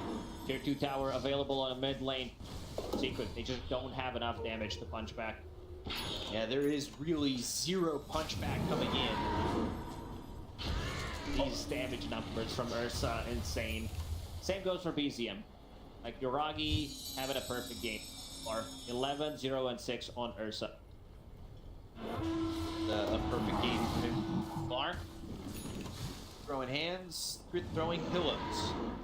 Speaker 3: Tier 2 tower available on a mid lane. Secret, they just don't have enough damage to punch back.
Speaker 2: Yeah, there is really zero punchback coming in.
Speaker 3: These damage numbers from Ursa, insane. Same goes for BZM. Like, Yoragi having a perfect game. Or 11, 0, and 6 on Ursa.
Speaker 2: A perfect game for him. Clark throwing hands, throwing pillows.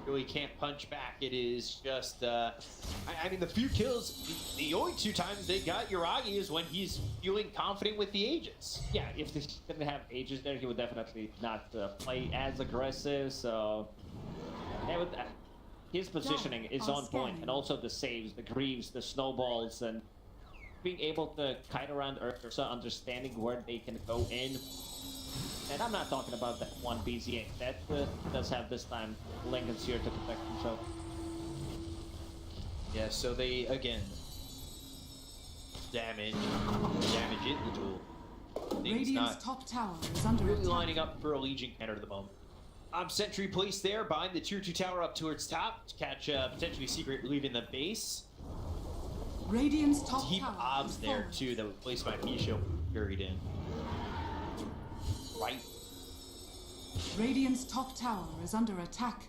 Speaker 2: Really can't punch back. It is just, I mean, the few kills, the only 2 times they got Yoragi is when he's feeling confident with the Aegis.
Speaker 3: Yeah, if they didn't have Aegis there, he would definitely not play as aggressive, so... his positioning is on point, and also the saves, the greaves, the snowballs, and being able to kite around Ursa, understanding where they can go in. And I'm not talking about that one BZA. That does have this time Lincoln's here to protect himself.
Speaker 2: Yeah, so they, again, damage in the duel.
Speaker 4: Radiant's
Speaker 2: not
Speaker 4: top tower is under
Speaker 2: really
Speaker 4: attack.
Speaker 2: lining up for a Legion counter at the moment. Sentry placed there behind the tier 2 tower up towards top to catch potentially Secret leaving the base.
Speaker 4: Radiant's top
Speaker 2: Deep
Speaker 4: tower
Speaker 2: obs
Speaker 4: is
Speaker 2: there
Speaker 4: forward.
Speaker 2: too that was placed by Misha, buried in. Right.
Speaker 4: Radiant's top tower is under attack.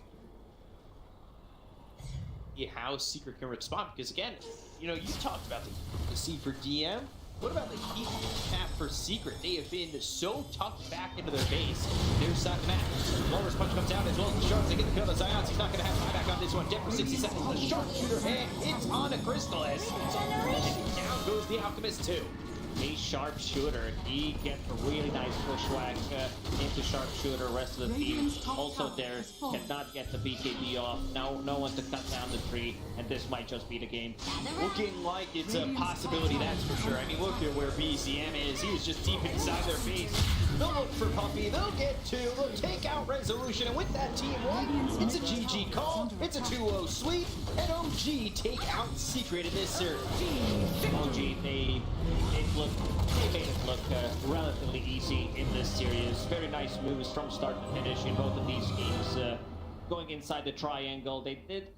Speaker 2: Yeah, how Secret can respond, because again, you know, you talked about the C for DM. What about the heat map for Secret? They have been so tucked back into their base. Their side of the map. Walrus punch comes out as well as the sharks. They get the kill on Zions. He's not going to have buyback on this one. Dead for 60 seconds. The sharpshooter hand hits on a Crystallis. And down goes the Alchemist too.
Speaker 3: A sharpshooter, he gets a really nice bushwhack into sharpshooter. Rest of the team also there cannot get the BKB off. Now no one to cut down the tree, and this might just be the game.
Speaker 2: Looking like it's a possibility, that's for sure. I mean, look at where BCM is. He is just deep inside their base. They'll look for Puppy. They'll get 2. They'll take out Resolution. And with that team one, it's a GG call. It's a 2-0 sweep. And OG take out Secret in this series.
Speaker 3: OG, they made it look relatively easy in this series. Very nice moves from start to finish in both of these games. Going inside the triangle, they did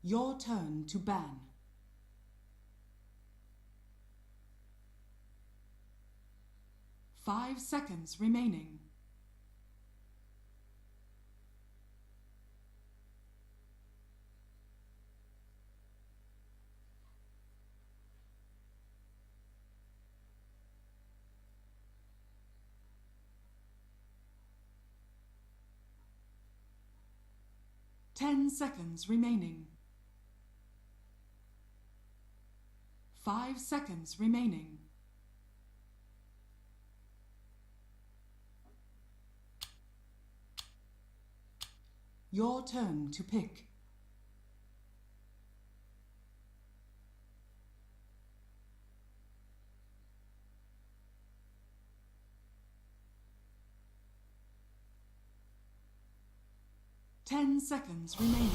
Speaker 4: Your turn to ban. Five seconds remaining. Ten seconds remaining. 5 seconds remaining. Your turn to pick. Ten seconds remaining.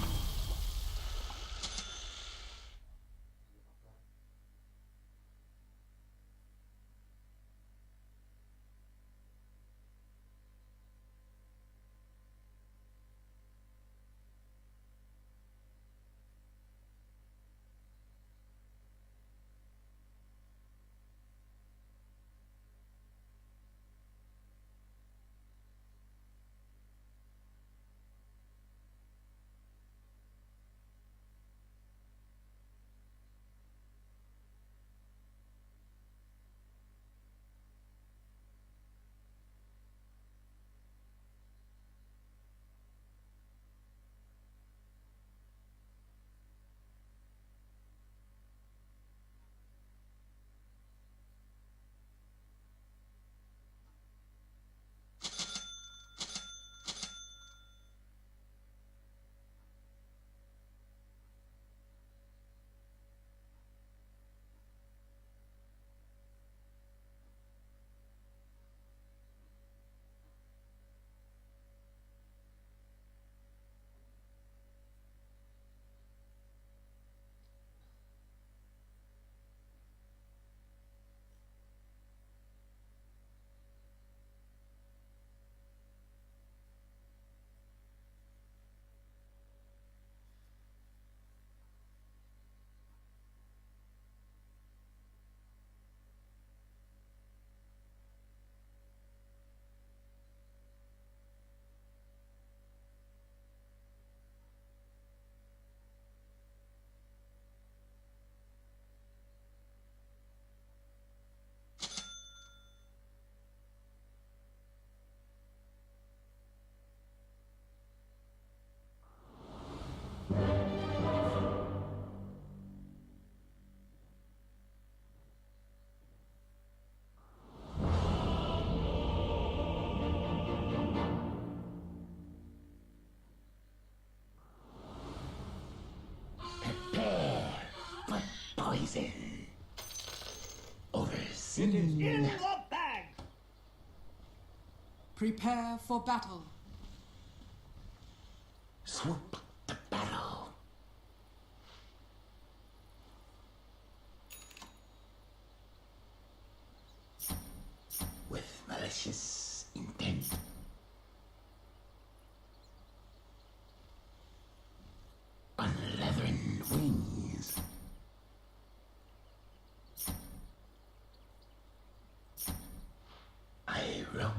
Speaker 5: Poison. Over
Speaker 7: It is
Speaker 5: sin.
Speaker 7: in the bag!
Speaker 4: Prepare for battle.
Speaker 5: Swoop the battle. With malicious intent. On leathern wings. I roam.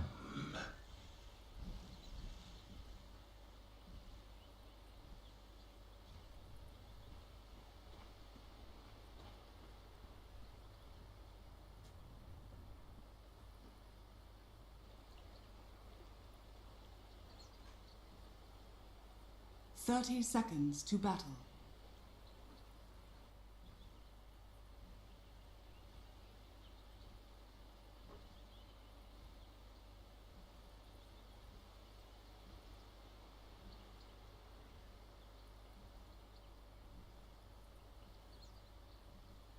Speaker 4: Thirty seconds to battle.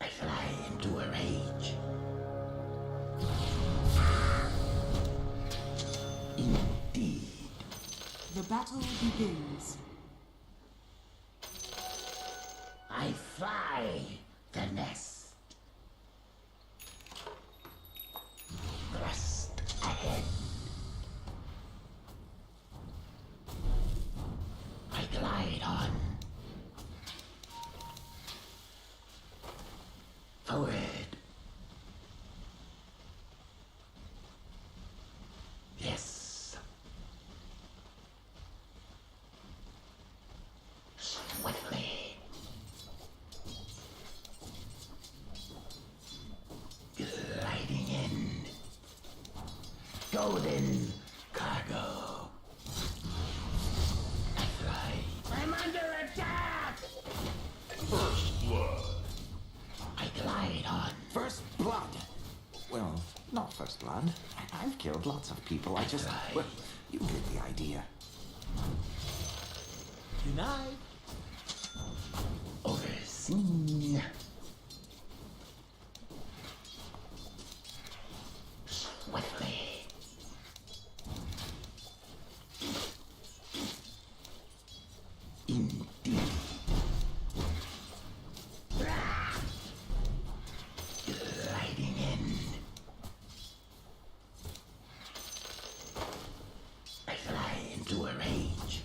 Speaker 5: I fly into a rage. Indeed.
Speaker 4: The battle begins.
Speaker 5: I fly the nest. Thrust ahead. I glide on. stolen cargo. That's right. I'm under attack! First blood. I glide on.
Speaker 10: First blood. Well, not first blood. I've killed lots of people. I just...
Speaker 5: Right.
Speaker 10: Well, you get the idea.
Speaker 7: Denied.
Speaker 5: Overseen. Swiftly. Indeed. Gliding in. I fly into a rage.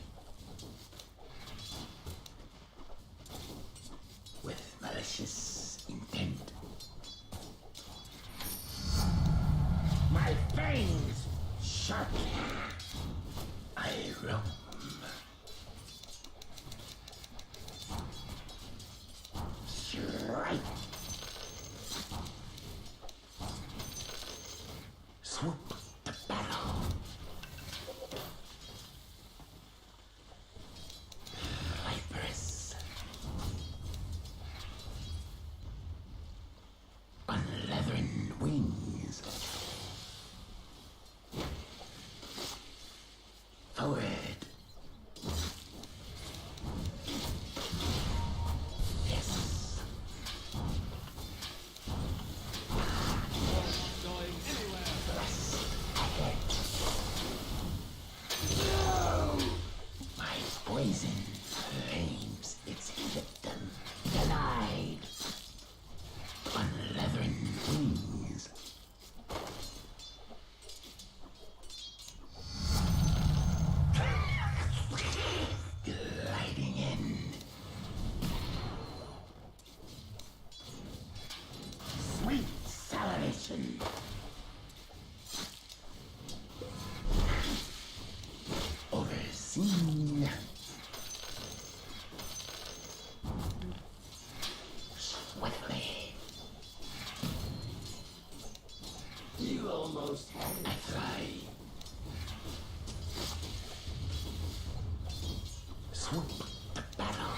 Speaker 5: With malicious intent. My fangs sharp. I roam. Strike. Swoop the battle. Vipers. On leathern wings. Forward. Yes. Thrust ahead. My poison claims its victim. Denied. On leathern wings. Gliding in. Sweet salivation. Overseen. Swiftly. You almost had it. I fly. Swoop the battle.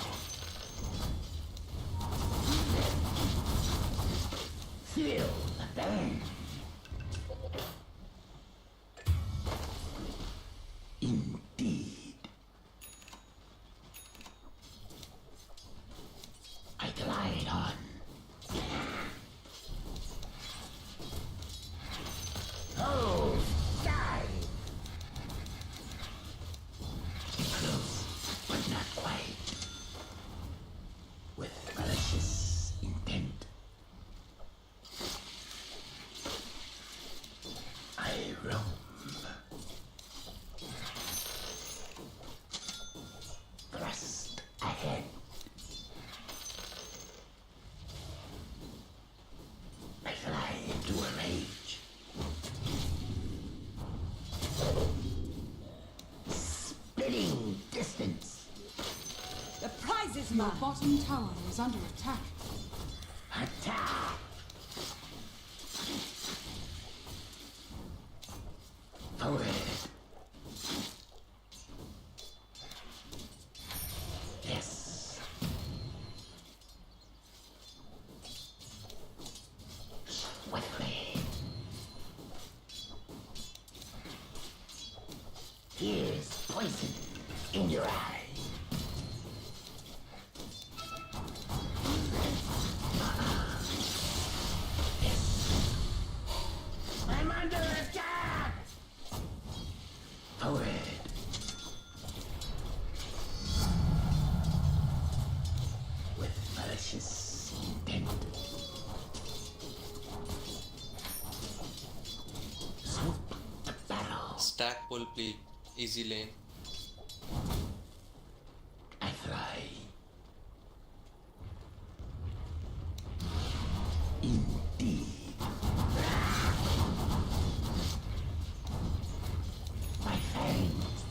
Speaker 5: Feel the burn. Indeed. I glide on. Oh, die! Close, but not quite. With malicious intent. I roam. Thrust ahead. I fly into a rage. Spitting distance.
Speaker 4: The prize is mine. Your bottom tower is under attack.
Speaker 5: Attack! Forward. Yes. Swiftly. Here's poison in your eye. I'm under attack! Forward. With malicious intent. Swoop the battle.
Speaker 11: Stack pull play, easy lane.
Speaker 5: I fly. Indeed. My fangs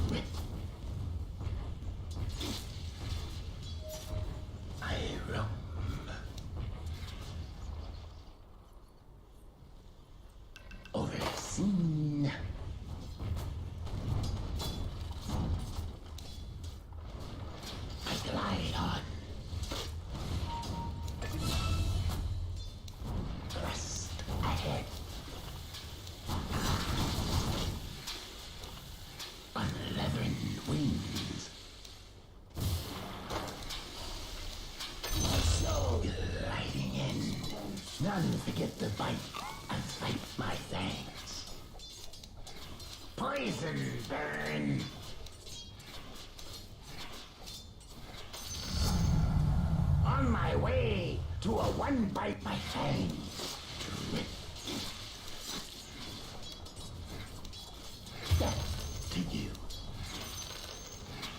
Speaker 5: drip. I roam. Overseen. None forget the bite and fight my fangs. Poison burn. On my way to a one bite my fangs. Death to you.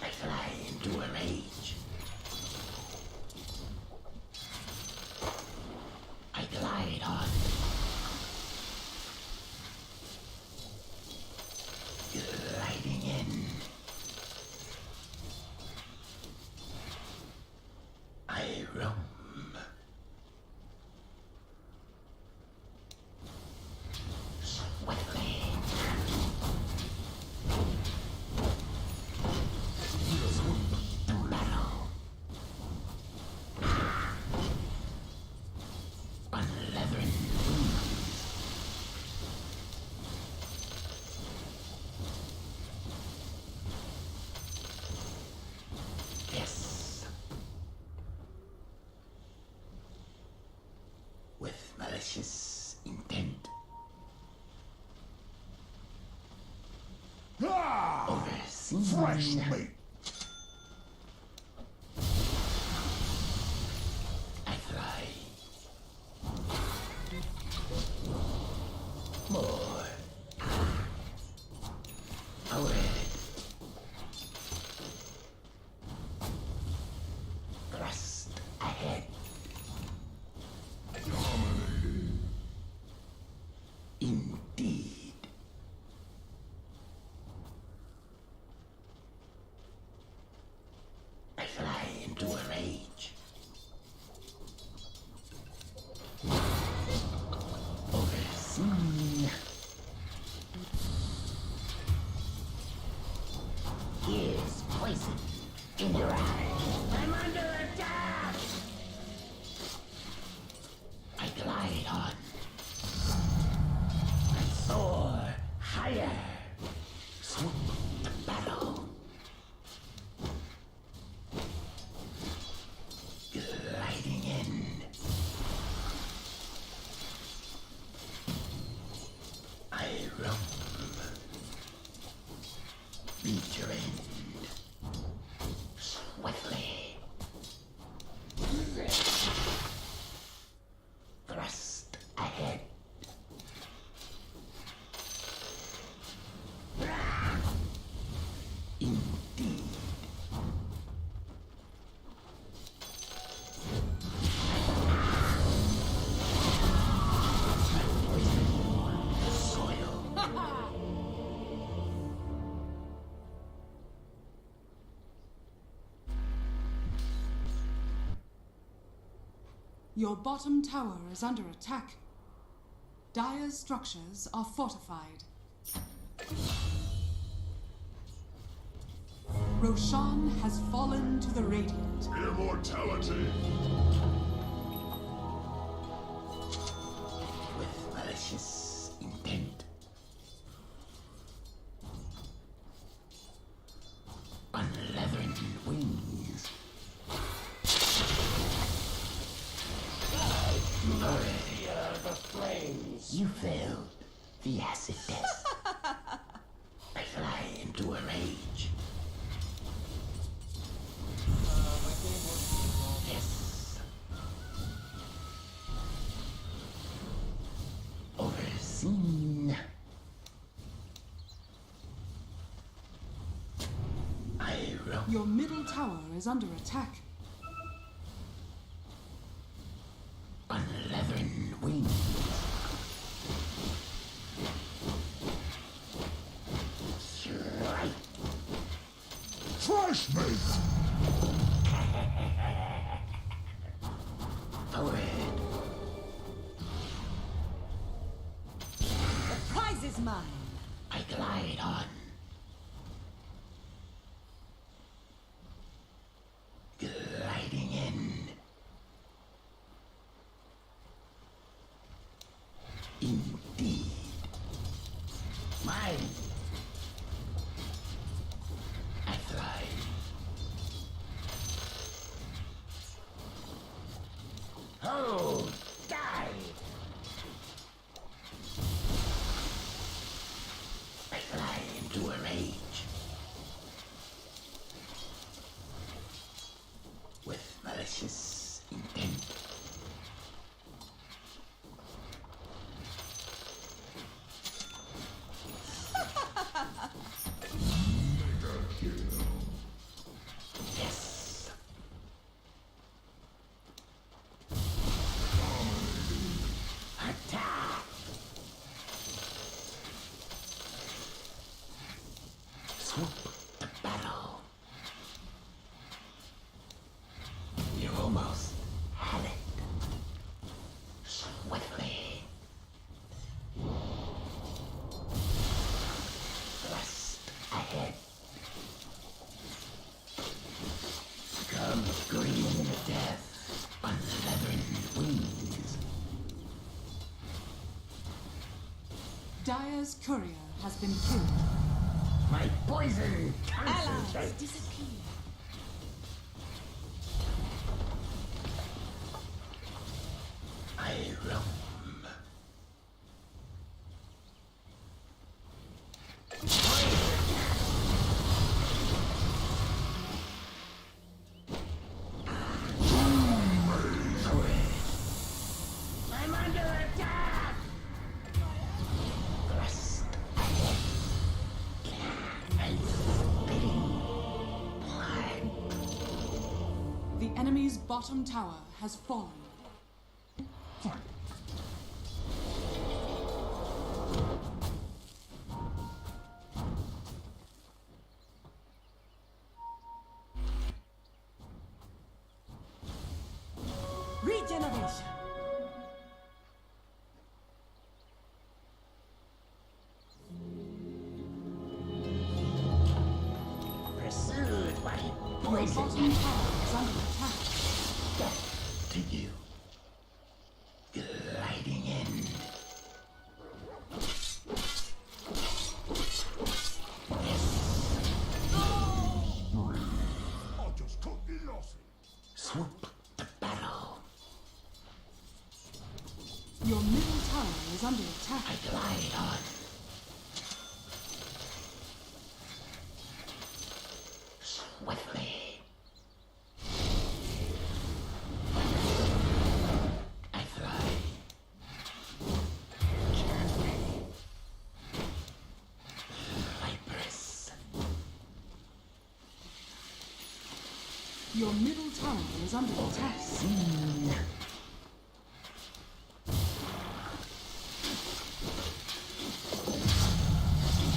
Speaker 5: I fly into a rage. I glide on. Gliding in. I roam. Swiftly. To battle. On leathern wings. Yes. With malicious intent. Overseen.
Speaker 6: Fresh meat.
Speaker 5: I fly. More. Away. Thrust ahead. Indeed. I fly into a rage. Overseen. Here's poison in your eye. I'm under attack! I glide on. I soar higher. Swoop to battle. Gliding in. I roam. Beat your end. Swiftly. Thrust ahead. Indeed. Soil.
Speaker 4: Your bottom tower is under attack. Dire's structures are fortified. Roshan has fallen to the Radiant.
Speaker 6: Immortality.
Speaker 5: With malicious intent. On leathern wings. Already the flames. You failed the acid test. I fly into a rage. Yes. Overseen. I roam.
Speaker 4: Your middle tower is under attack.
Speaker 5: On leathern wings. Strike.
Speaker 6: Fresh meat.
Speaker 5: Forward.
Speaker 4: The prize is mine.
Speaker 5: I glide on. Gliding in. Indeed. Mine. I fly. Oh, die! Swoop the battle. You almost had it. Swiftly. Thrust ahead. Come screaming death on leathern wings.
Speaker 4: Dire's courier has been killed.
Speaker 5: My poison
Speaker 4: Allies
Speaker 5: concentrates.
Speaker 4: disappear.
Speaker 5: I roam. I'm under attack! Thrust ahead. And spitting blood.
Speaker 4: The enemy's bottom tower has fallen. Regeneration.
Speaker 5: Pursued by
Speaker 4: Your
Speaker 5: poison.
Speaker 4: bottom tower is under attack.
Speaker 5: Death to you. Gliding in.
Speaker 6: I'll just cut the losses.
Speaker 5: Swoop the battle.
Speaker 4: Your middle tower is under attack.
Speaker 5: I glide on. Swiftly. I fly. Carefully. Viperous.
Speaker 4: Your middle tower is under attack.
Speaker 5: Seen.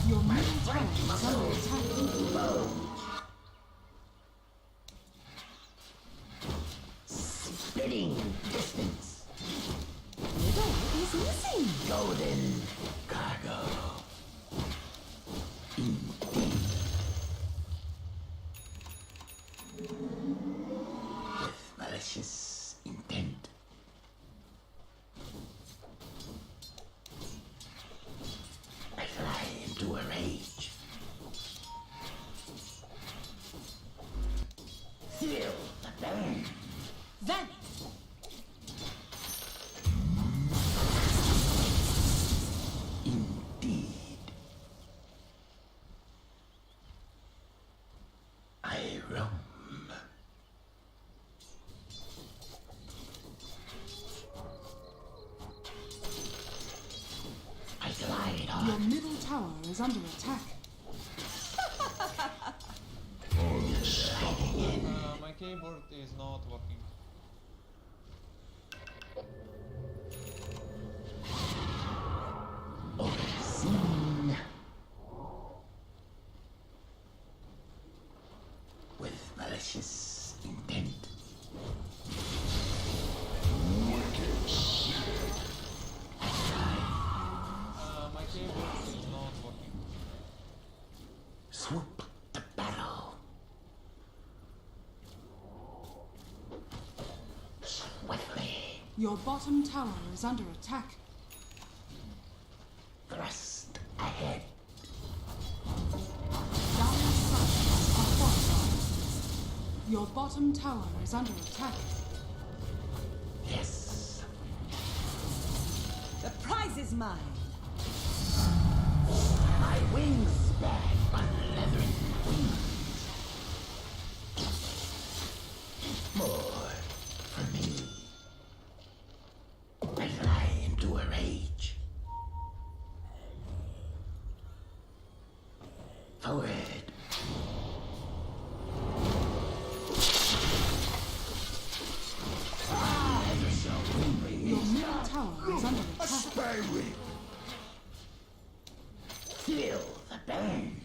Speaker 4: Your middle tower is under attack.
Speaker 5: Spitting distance.
Speaker 4: Middle is missing.
Speaker 5: Golden cargo. Indeed. With malicious intent. I fly into a rage. Feel the burn.
Speaker 4: Vanish.
Speaker 5: Indeed. I roam. I glide on.
Speaker 4: Your middle tower is under attack.
Speaker 11: My keyboard is not working.
Speaker 5: Overseen. With malicious intent.
Speaker 11: My keyboard is not working.
Speaker 5: Swoop the battle. Swiftly.
Speaker 4: Your bottom tower is under attack.
Speaker 5: Thrust ahead.
Speaker 4: Dire's structures are fortified. Your bottom tower is under attack.
Speaker 5: Yes.
Speaker 4: The prize is mine.
Speaker 5: My wings span on leathern wings. More for me. I fly into a rage. Forward. Ever so
Speaker 4: Your middle tower is under attack.
Speaker 5: Feel the burn.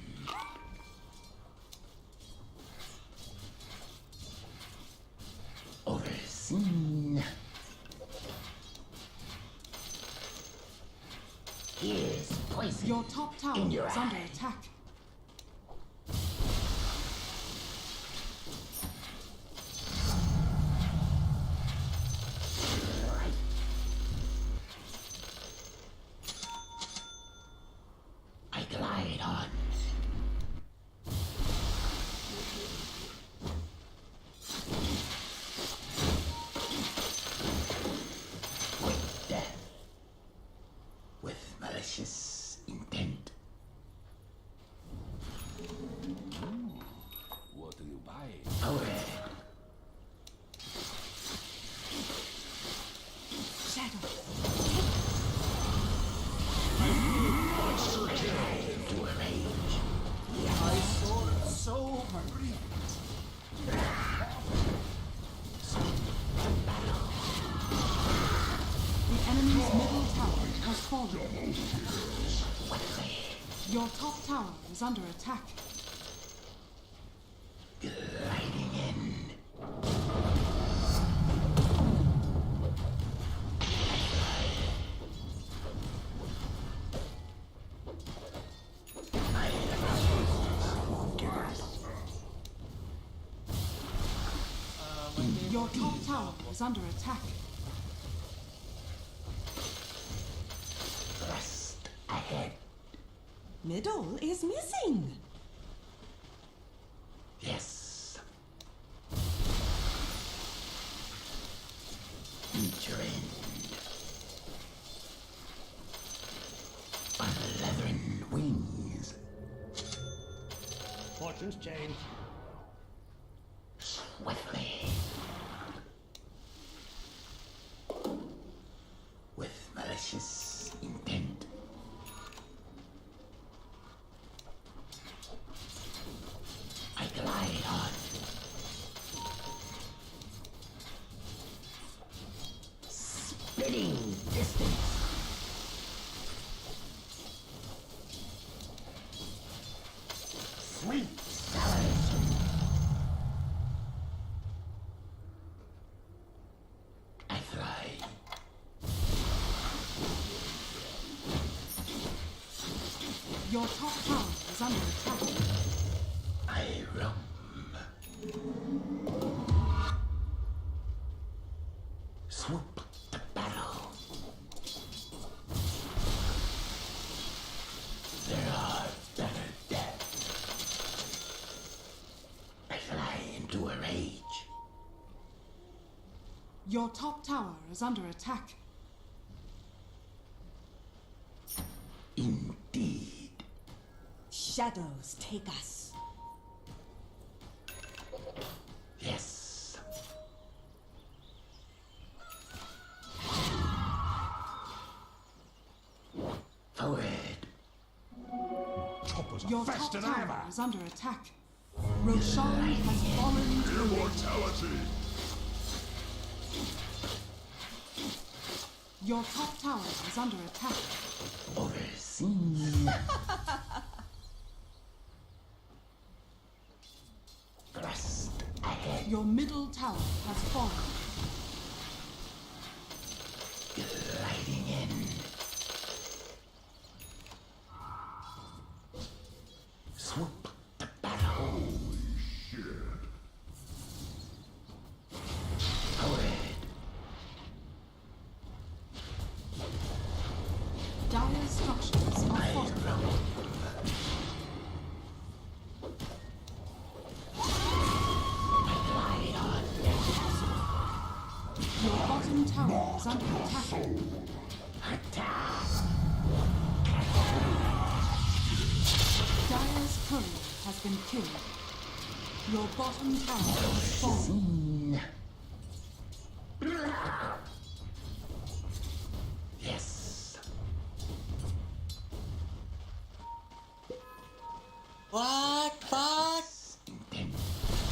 Speaker 4: Your top tower
Speaker 5: In your
Speaker 4: is under
Speaker 5: eye.
Speaker 4: attack.
Speaker 5: I glide on. With death. With malicious intent.
Speaker 6: What are you buying?
Speaker 5: Forward.
Speaker 4: Shadow.
Speaker 5: Into a rage.
Speaker 6: My sword so brief.
Speaker 4: The enemy's middle tower has fallen. Your top tower is under attack.
Speaker 5: Gliding in.
Speaker 4: Your top tower is under attack.
Speaker 5: Thrust ahead.
Speaker 12: Middle is missing.
Speaker 5: Yes. Future end. On leathern wings.
Speaker 6: Fortunes change.
Speaker 5: Swiftly. With malicious intent. I glide on. Spitting distance. Sweet salad. I fly.
Speaker 4: Your top tower is under attack.
Speaker 5: I roam. Swoop to battle. There are better deaths. I fly into a rage.
Speaker 4: Your top tower is under attack.
Speaker 5: Indeed.
Speaker 12: Shadows take us.
Speaker 5: Yes. Forward.
Speaker 6: Choppers
Speaker 4: Your
Speaker 6: are
Speaker 4: top
Speaker 6: faster than
Speaker 4: tower
Speaker 6: ever.
Speaker 4: is under attack. Roshan has fallen to the
Speaker 6: Immortality.
Speaker 4: Your top tower is under attack.
Speaker 5: Overseen. Thrust ahead.
Speaker 4: Your middle tower has fallen.
Speaker 5: Gliding in. Swoop to battle. Holy shit. Forward.
Speaker 4: Dire structures are fortified. Your bottom tower is under attack. Dire's courier has been killed. Your bottom tower has fallen.
Speaker 5: Yes.
Speaker 13: What? Fuck?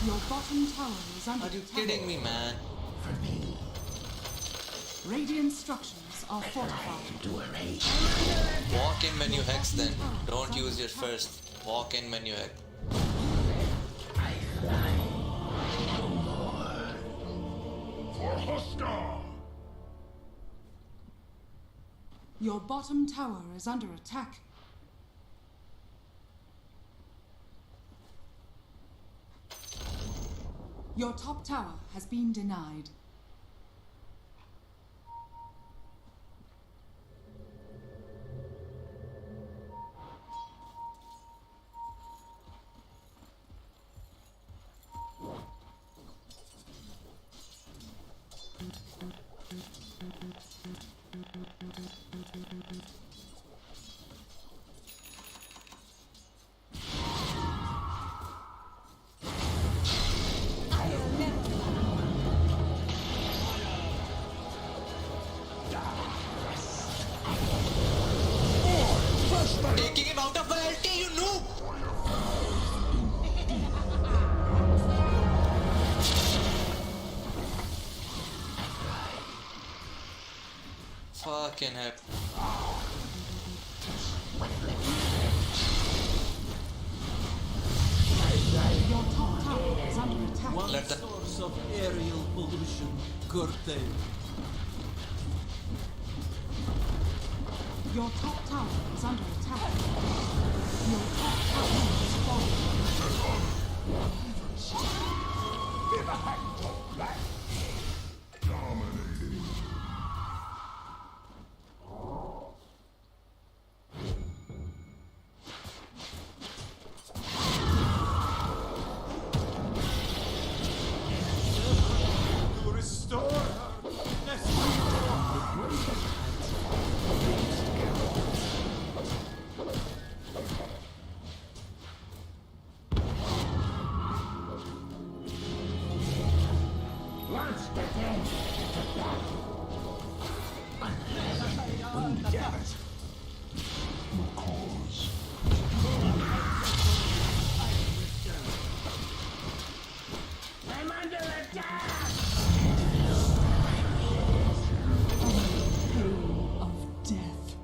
Speaker 4: Your bottom tower is under
Speaker 13: Are you
Speaker 4: attack.
Speaker 13: kidding me, man?
Speaker 5: For me.
Speaker 4: Radiant structures are fortified.
Speaker 5: Into a rage.
Speaker 13: Walk in when you hex then. Don't use your first. Walk in when you hex.
Speaker 5: I fly. No more.
Speaker 6: For Hosta.
Speaker 4: Your bottom tower is under attack. Your top tower has been denied.
Speaker 13: Taking him out of my LT, you noob! Fucking heck.
Speaker 4: Your top tower is under attack.
Speaker 6: One
Speaker 13: Let the-
Speaker 6: source of aerial pollution curtailed.
Speaker 4: Your top tower is under attack. Your top tower is falling.
Speaker 6: To restore her necessary.
Speaker 5: Launch the dead to battle. Wind jammers. I'm under attack!
Speaker 4: Of death.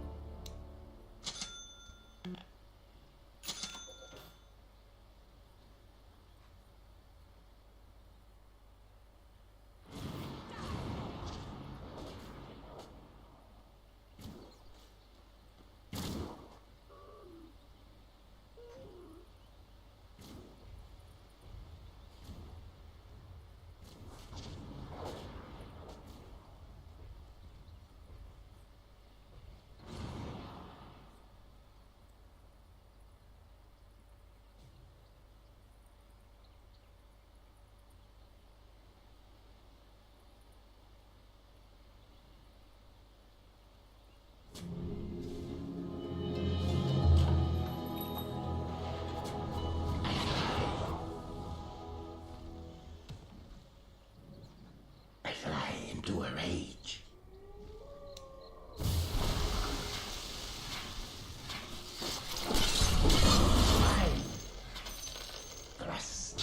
Speaker 5: I fly into a rage. Mine. Thrust.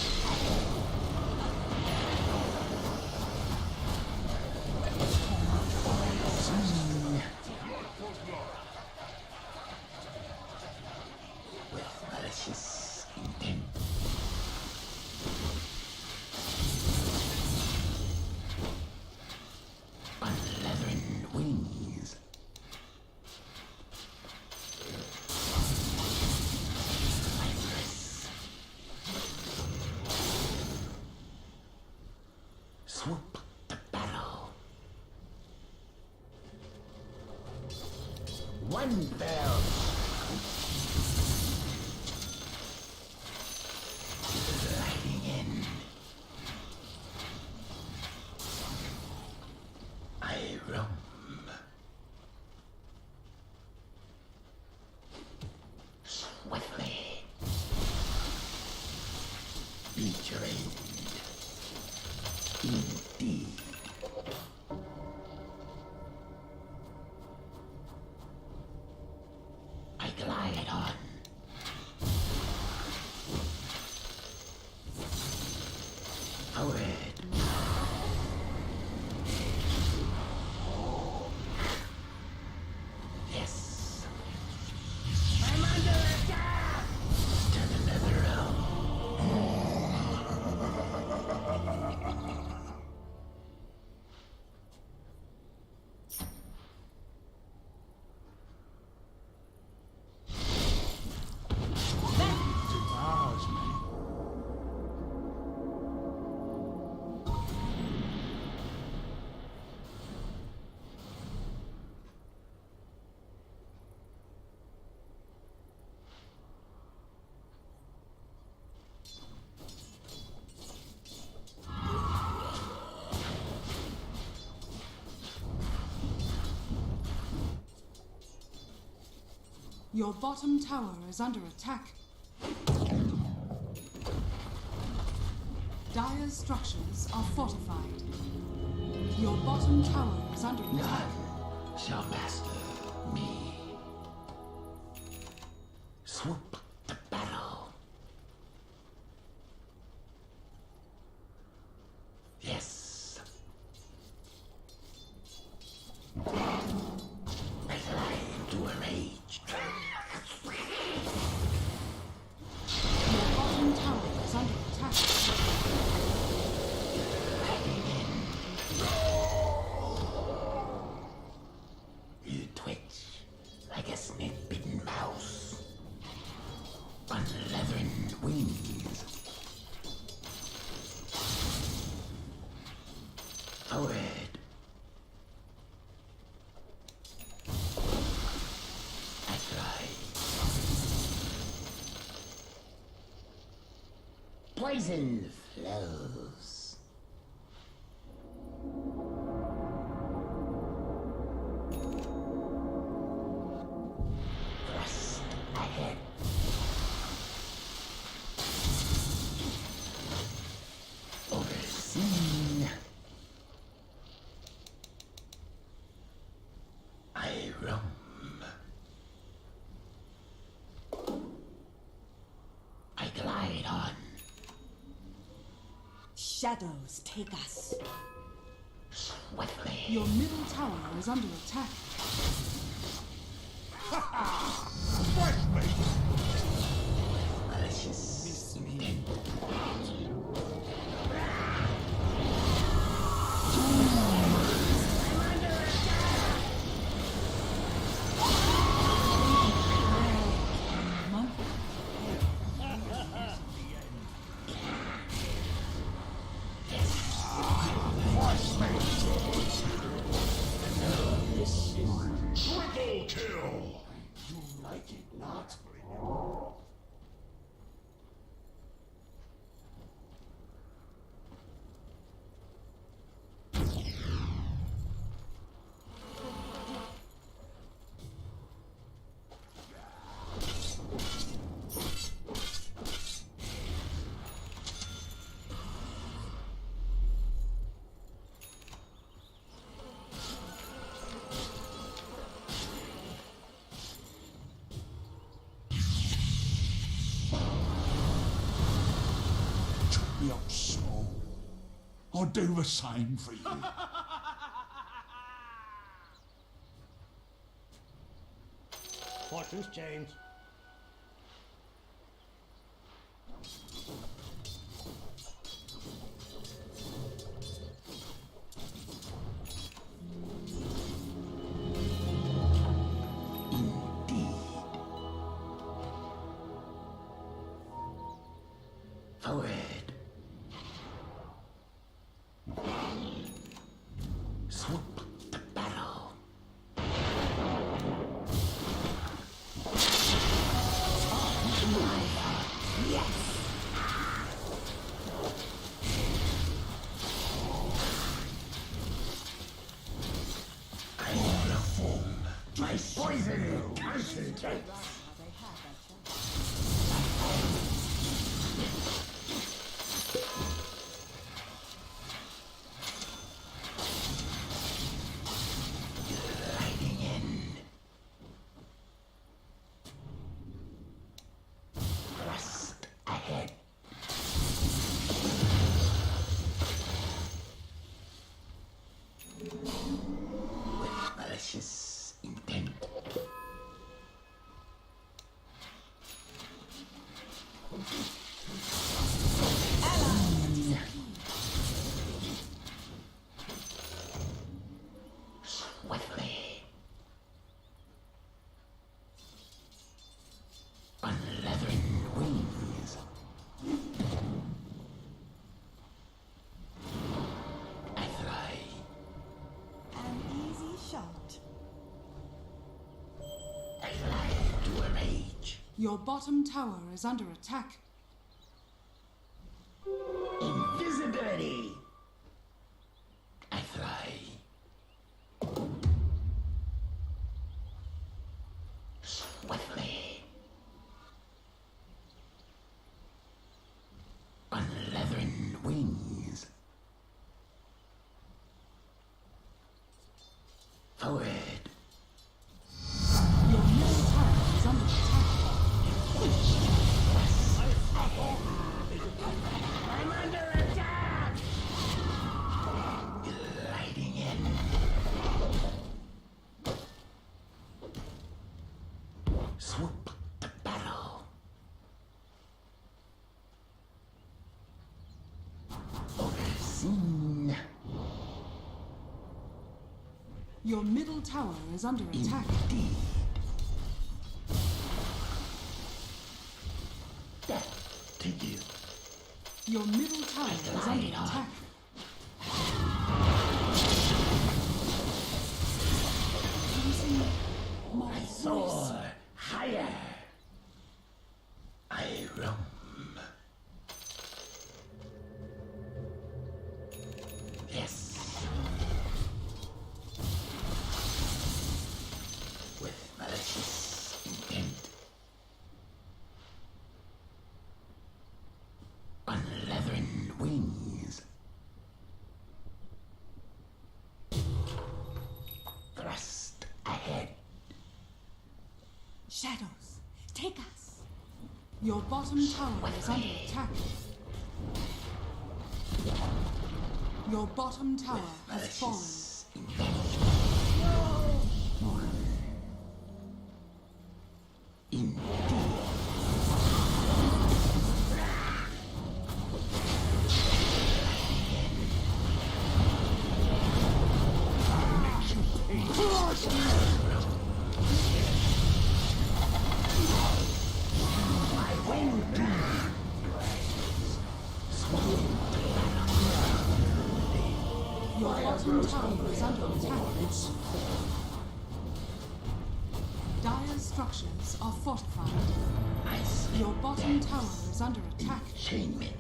Speaker 5: With malicious intent. Unleavened wings. Fibrous. Swoop to battle. One fell. Sliding in. I roam. Swiftly. Be trained. Indeed. I glide on. Forward. Yes. I'm under attack! To the nether realm.
Speaker 4: Your bottom tower is under attack. Dire's structures are fortified. Your bottom tower is under attack.
Speaker 5: None shall master me. Swoop to battle. Yes. I fly into a rage.
Speaker 4: Your bottom tower is under attack.
Speaker 5: You twitch like a snake-bitten mouse. Unleavened wings. Forward. I fly. Poison flows. Thrust ahead. Overseen. I roam. I glide on.
Speaker 12: Shadows take us.
Speaker 5: Swiftly.
Speaker 4: Your middle tower is under attack.
Speaker 5: Malicious intent.
Speaker 6: Triple kill! You like it not? Me up small. I'll do the same for you.
Speaker 14: Fortune's changed.
Speaker 5: Forward. Swoop to battle. Yes. I want to foam. My poison concentrates. Gliding in. Thrust ahead. With malicious intent. Swiftly. Unleathering wings. I fly.
Speaker 12: An easy shot.
Speaker 5: I fly into a rage.
Speaker 4: Your bottom tower is under attack.
Speaker 5: Invisibility. I fly. Swiftly.
Speaker 4: Your middle tower is under attack.
Speaker 5: Indeed. Death to you.
Speaker 4: Your middle tower is under attack. Using my
Speaker 5: I
Speaker 4: voice.
Speaker 5: soar higher. I roam. Yes. With malicious intent. On leathern wings. Thrust ahead.
Speaker 12: Shadows, take us.
Speaker 4: Your bottom tower is under attack. Your bottom tower has fallen.
Speaker 5: Malicious intent. Indeed.
Speaker 4: Your bottom tower is under attack. Dire structures are fortified. Your bottom tower is under attack.
Speaker 5: Chainment.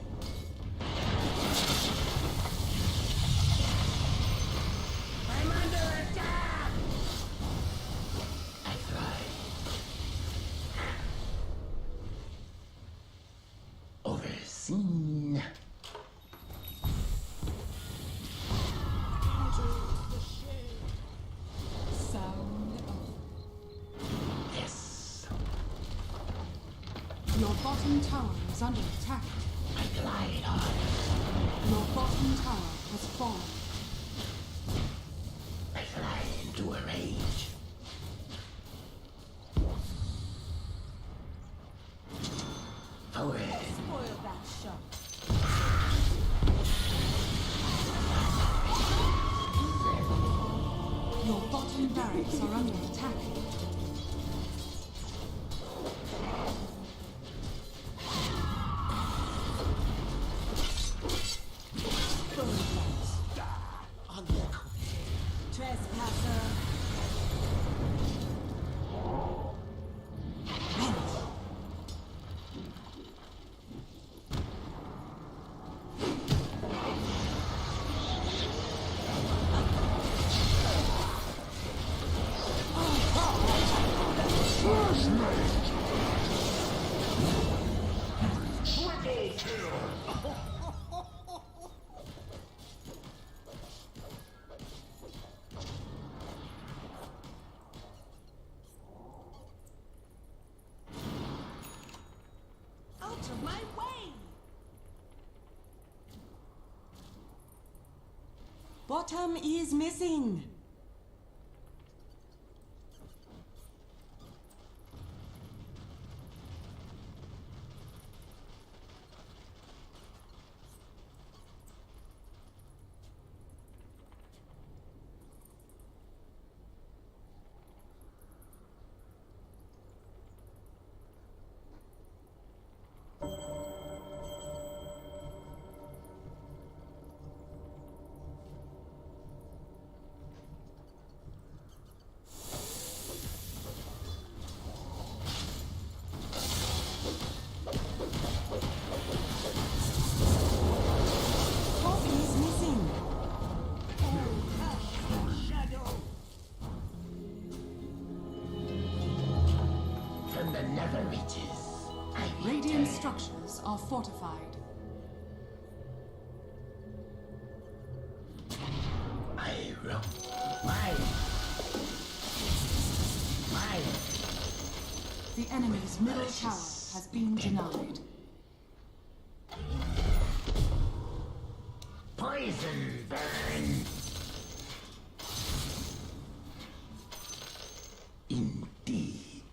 Speaker 5: I'm under attack! I thrive. Overseen.
Speaker 4: Sound off.
Speaker 5: Yes.
Speaker 4: Your bottom tower is under attack.
Speaker 5: I glide on.
Speaker 4: Your bottom tower has fallen.
Speaker 5: I fly into a rage. Forward.
Speaker 12: Spoil that shot.
Speaker 4: Your bottom barracks are under attack.
Speaker 12: Trespasser. Out of my way! Bottom is missing. Top is missing.
Speaker 5: From the nether reaches, I
Speaker 4: Radiant
Speaker 5: return.
Speaker 4: structures are fortified.
Speaker 5: I roam. Mine. Mine.
Speaker 4: The enemy's middle tower has been denied.
Speaker 5: Poison burn. Indeed.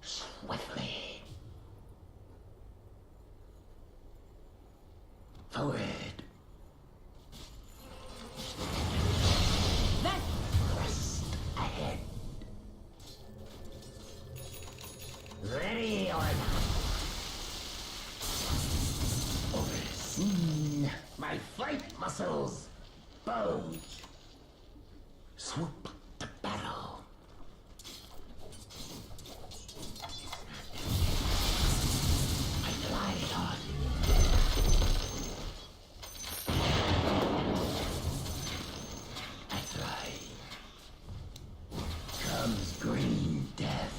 Speaker 5: Swiftly. Forward. Ready or not. Overseen. My flight muscles bulge. Swoop to battle. I glide on. I thrive. Comes green death.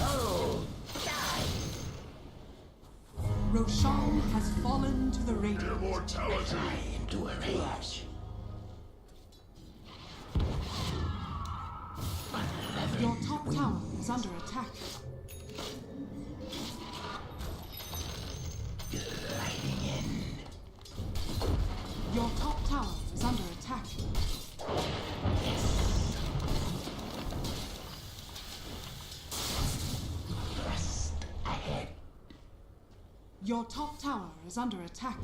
Speaker 5: Oh, die!
Speaker 4: Roshan has fallen to the Radiant.
Speaker 5: Immortality! Into a rage.
Speaker 4: Your top tower is under attack.
Speaker 5: Gliding in.
Speaker 4: Your top tower is under attack.
Speaker 5: Thrust ahead.
Speaker 4: Your top tower is under attack.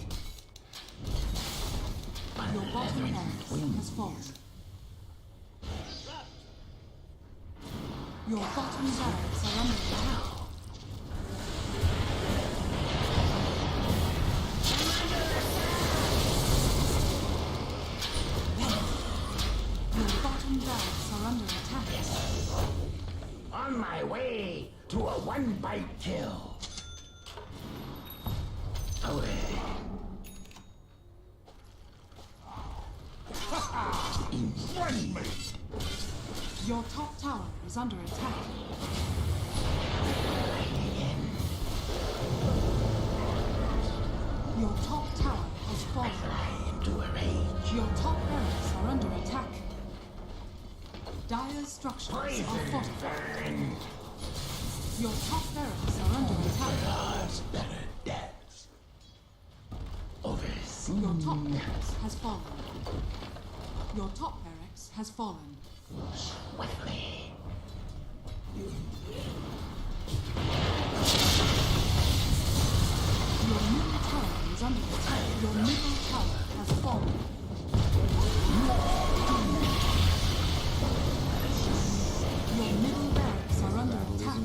Speaker 4: Your bottom barracks has fallen. Your bottom barracks are under attack. Your bottom barracks are under attack.
Speaker 5: On my way to a one-bite kill. Away. Indeed.
Speaker 4: Your top tower is under attack. Your top tower has fallen.
Speaker 5: Into a rage.
Speaker 4: Your top barracks are under attack. Dire's structures are fortified. Your top barracks are under attack.
Speaker 5: God's better deaths. Overseen.
Speaker 4: Your top barracks has fallen. Your top barracks has fallen.
Speaker 5: Swiftly.
Speaker 4: Your middle tower is under attack. Your middle tower has fallen. Your middle barracks are under attack.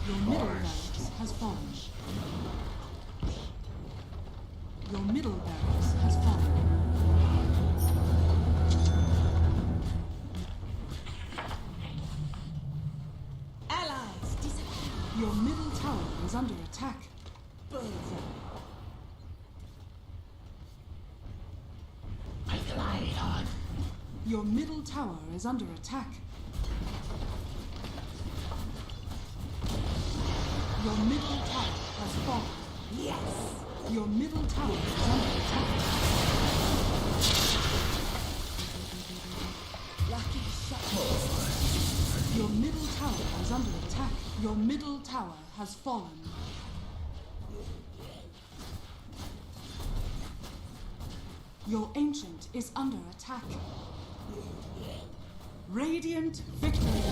Speaker 4: Your middle barracks has fallen. Your middle barracks has fallen.
Speaker 12: Allies disappear.
Speaker 4: Your middle tower is under attack.
Speaker 5: I glide on.
Speaker 4: Your middle tower is under attack. Your middle tower has fallen.
Speaker 12: Yes.
Speaker 4: Your middle tower is under attack.
Speaker 12: Lucky shot.
Speaker 4: Your middle tower is under attack. Your middle tower has fallen. Your ancient is under attack. Radiant victory.